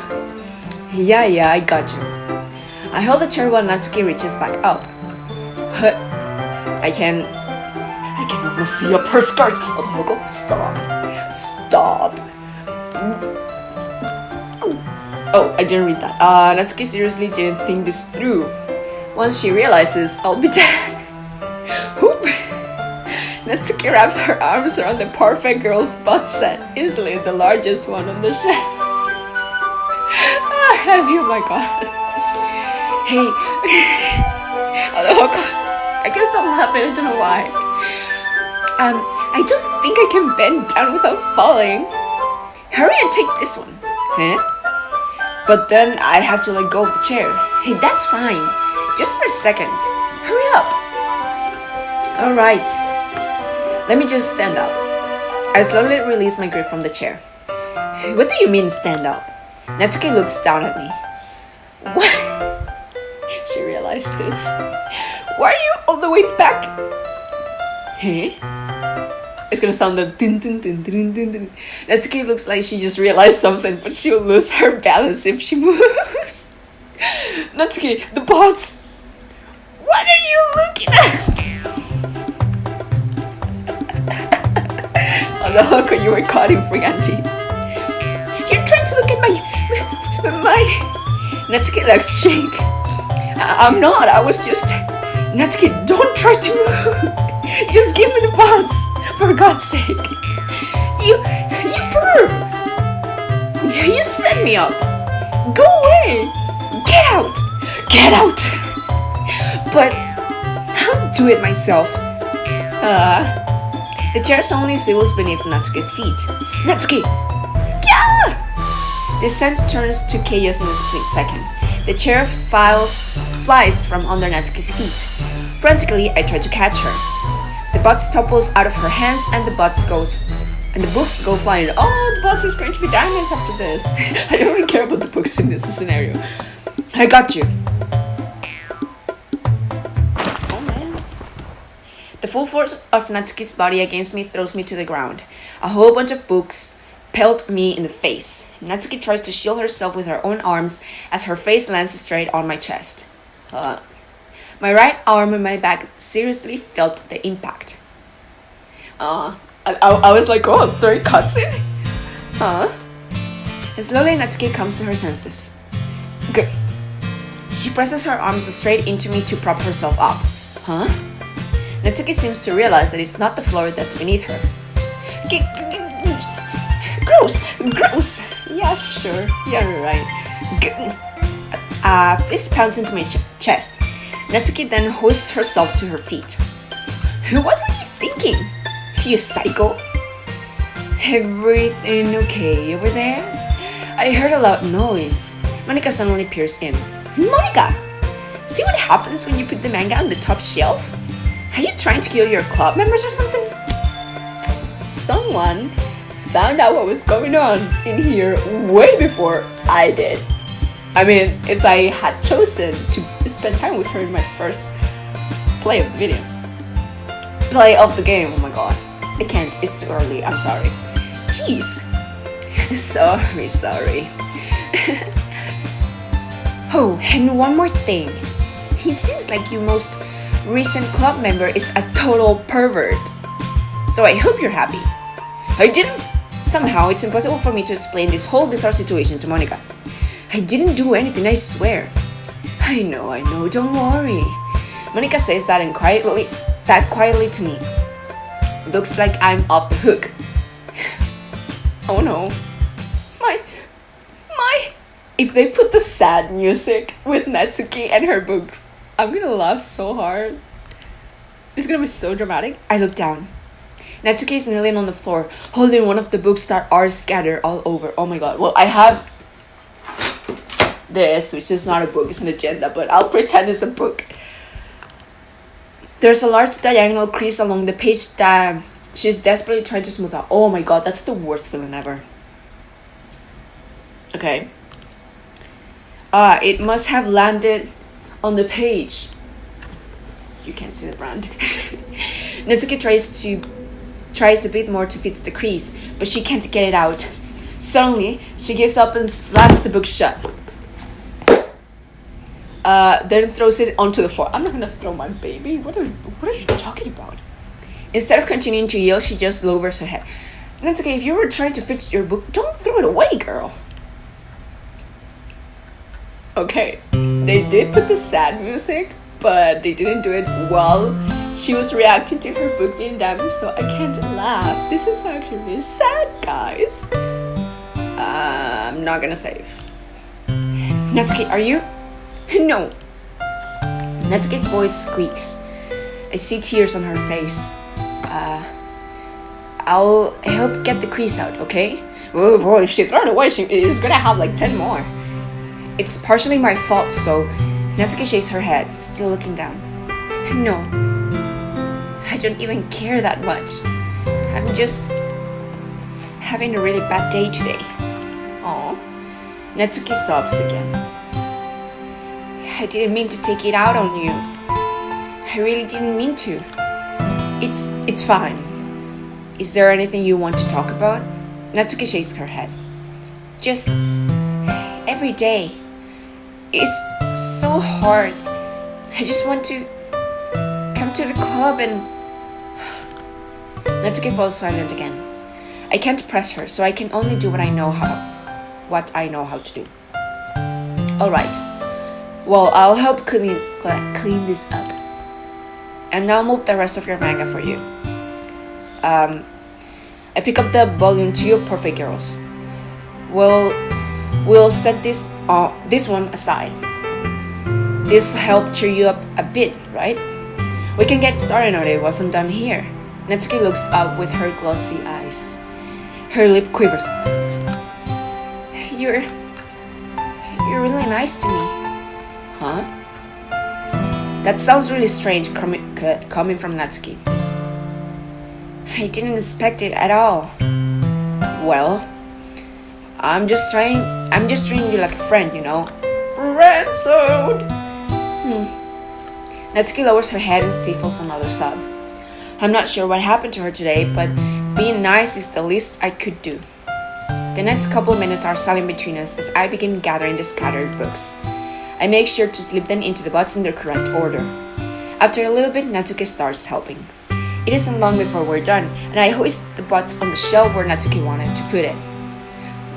Yeah, I got you. I hold the chair while Natsuki reaches back up. I can almost see up her skirt. Oh, stop. Oh, I didn't read that. Natsuki seriously didn't think this through. Once she realizes, I'll be dead. Whoop! Natsuki wraps her arms around the perfect girl's butt set, easily the largest one on the shelf. Heavy, oh my god. Hey, I can't stop laughing, I don't know why. I don't think I can bend down without falling. Hurry and take this one. Huh? But then I have to let go of the chair. Hey, that's fine. Just for a second. Hurry up. Alright. Let me just stand up. I slowly release my grip from the chair. What do you mean stand up? Natsuki looks down at me. What? She realized it. Why are you all the way back? Hey? It's gonna sound the din din din din din din. Natsuki looks like she just realized something, but she'll lose her balance if she moves. Natsuki, the bots! What are you looking at? Oh no, you were caught in free auntie. You're trying to look at my Natsuki legs shake. I'm not, I was just... Natsuki, don't try to move. Just give me the bots. For God's sake. You perv! You set me up! Go away! Get out! But I'll do it myself. The chair suddenly swivels beneath Natsuki's feet. Natsuki! Yeah! The scent turns to chaos in a split second. The chair flies from under Natsuki's feet. Frantically, I try to catch her. The box topples out of her hands and the books go flying. Oh, the box is going to be damaged after this. I don't really care about the books in this scenario. I got you. Oh man. The full force of Natsuki's body against me throws me to the ground. A whole bunch of books pelt me in the face. Natsuki tries to shield herself with her own arms as her face lands straight on my chest. My right arm and my back seriously felt the impact. I was like, oh, 3 cuts in? Slowly, Natsuki comes to her senses. Good. She presses her arms straight into me to prop herself up. Natsuki seems to realize that it's not the floor that's beneath her. Gross! Yeah, sure, you're right. Fist pounds into my chest. Natsuki then hoists herself to her feet. What were you thinking? You psycho? Everything okay over there? I heard a loud noise. Monica suddenly peers in. Monica! See what happens when you put the manga on the top shelf? Are you trying to kill your club members or something? Someone found out what was going on in here way before I did. I mean, if I had chosen to spend time with her in my first play of the video. play of the game. Oh my god. I can't. It's too early. I'm sorry. Jeez. Sorry. Oh, and one more thing. It seems like your most recent club member is a total pervert. So I hope you're happy. Somehow it's impossible for me to explain this whole bizarre situation to Monica. I didn't do anything, I swear. I know, don't worry. Monica says that quietly to me. Looks like I'm off the hook. Oh no. If they put the sad music with Natsuki and her book, I'm gonna laugh so hard. It's gonna be so dramatic. I look down. Natsuki is kneeling on the floor, holding one of the books that are scattered all over. Oh my god. Well, I have this, which is not a book, it's an agenda, but I'll pretend it's a book. There's a large diagonal crease along the page that she's desperately trying to smooth out. Oh my god, that's the worst feeling ever. Okay. It must have landed on the page. You can't see the brand. Natsuki tries a bit more to fix the crease, but she can't get it out. Suddenly, she gives up and slams the book shut. Then throws it onto the floor. I'm not gonna throw my baby. What are you talking about? Instead of continuing to yell, she just lowers her head. Natsuki, if you were trying to fix your book, don't throw it away, girl. Okay, they did put the sad music, but they didn't do it while she was reacting to her book being damaged, so I can't laugh. This is actually sad, guys. I'm not gonna save. Natsuki, are you? No. Natsuki's voice squeaks. I see tears on her face. I'll help get the crease out, okay? Well, if she throws it away, she is gonna have like 10 more. It's partially my fault, so Natsuki shakes her head, still looking down. No, I don't even care that much. I'm just having a really bad day today. Aw. Natsuki sobs again. I didn't mean to take it out on you. I really didn't mean to. It's fine. Is there anything you want to talk about? Natsuki shakes her head. Just every day. It's so hard. I just want to come to the club and... Natsuki falls silent again. I can't press her, so I can only do what I know how to do. Alright. Well, I'll help clean this up. And I'll move the rest of your manga for you. I pick up the volume 2 of Perfect Girls. We'll set this one aside. This'll help cheer you up a bit, right? We can get started on it. Wasn't done here. Natsuki looks up with her glossy eyes. Her lip quivers. You're really nice to me. Huh? That sounds really strange coming from Natsuki. I didn't expect it at all. Well, I'm just treating you like a friend, you know. Friend zone. Natsuki lowers her head and stifles another sob. I'm not sure what happened to her today, but being nice is the least I could do. The next couple of minutes are silent between us as I begin gathering the scattered books. I make sure to slip them into the butts in their correct order. After a little bit, Natsuki starts helping. It isn't long before we're done, and I hoist the butts on the shelf where Natsuki wanted to put it.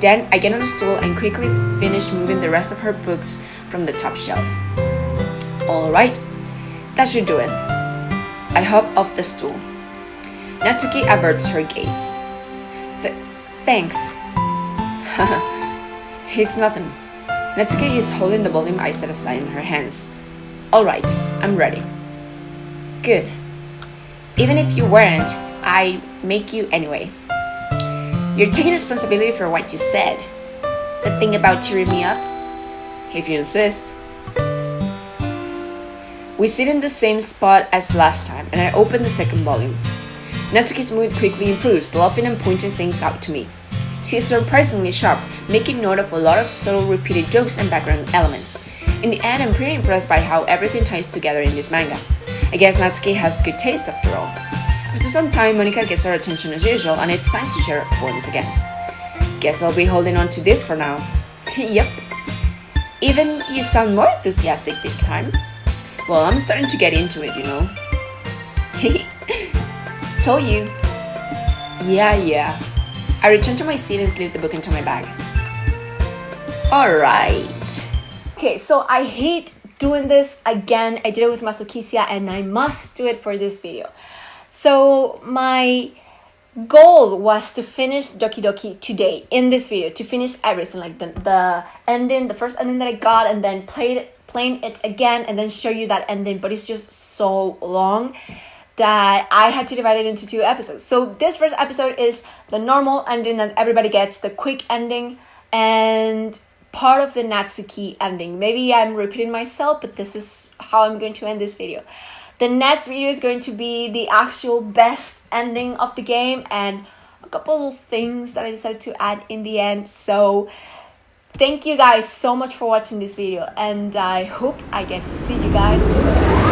Then I get on the stool and quickly finish moving the rest of her books from the top shelf. Alright, that should do it. I hop off the stool. Natsuki averts her gaze. Thanks. It's nothing. Natsuki is holding the volume I set aside in her hands. Alright, I'm ready. Good. Even if you weren't, I make you anyway. You're taking responsibility for what you said. The thing about cheering me up? If you insist. We sit in the same spot as last time, and I open the second volume. Natsuki's mood quickly improves, laughing and pointing things out to me. She is surprisingly sharp, making note of a lot of subtle repeated jokes and background elements. In the end, I'm pretty impressed by how everything ties together in this manga. I guess Natsuki has good taste after all. After some time, Monica gets our attention as usual, and it's time to share poems again. Guess I'll be holding on to this for now. Yep. Even you sound more enthusiastic this time. Well, I'm starting to get into it, you know. Told you. Yeah. I return to my seat and slip the book into my bag. Alright. Okay, so I hate doing this again. I did it with Masukisia and I must do it for this video. So my goal was to finish Doki Doki today in this video, to finish everything, like the ending, the first ending that I got, and then playing it again and then show you that ending, but it's just so long that I had to divide it into 2 episodes. So this first episode is the normal ending that everybody gets, the quick ending, and part of the Natsuki ending. Maybe I'm repeating myself, but this is how I'm going to end this video. The next video is going to be the actual best ending of the game and a couple of things that I decided to add in the end. So thank you guys so much for watching this video, and I hope I get to see you guys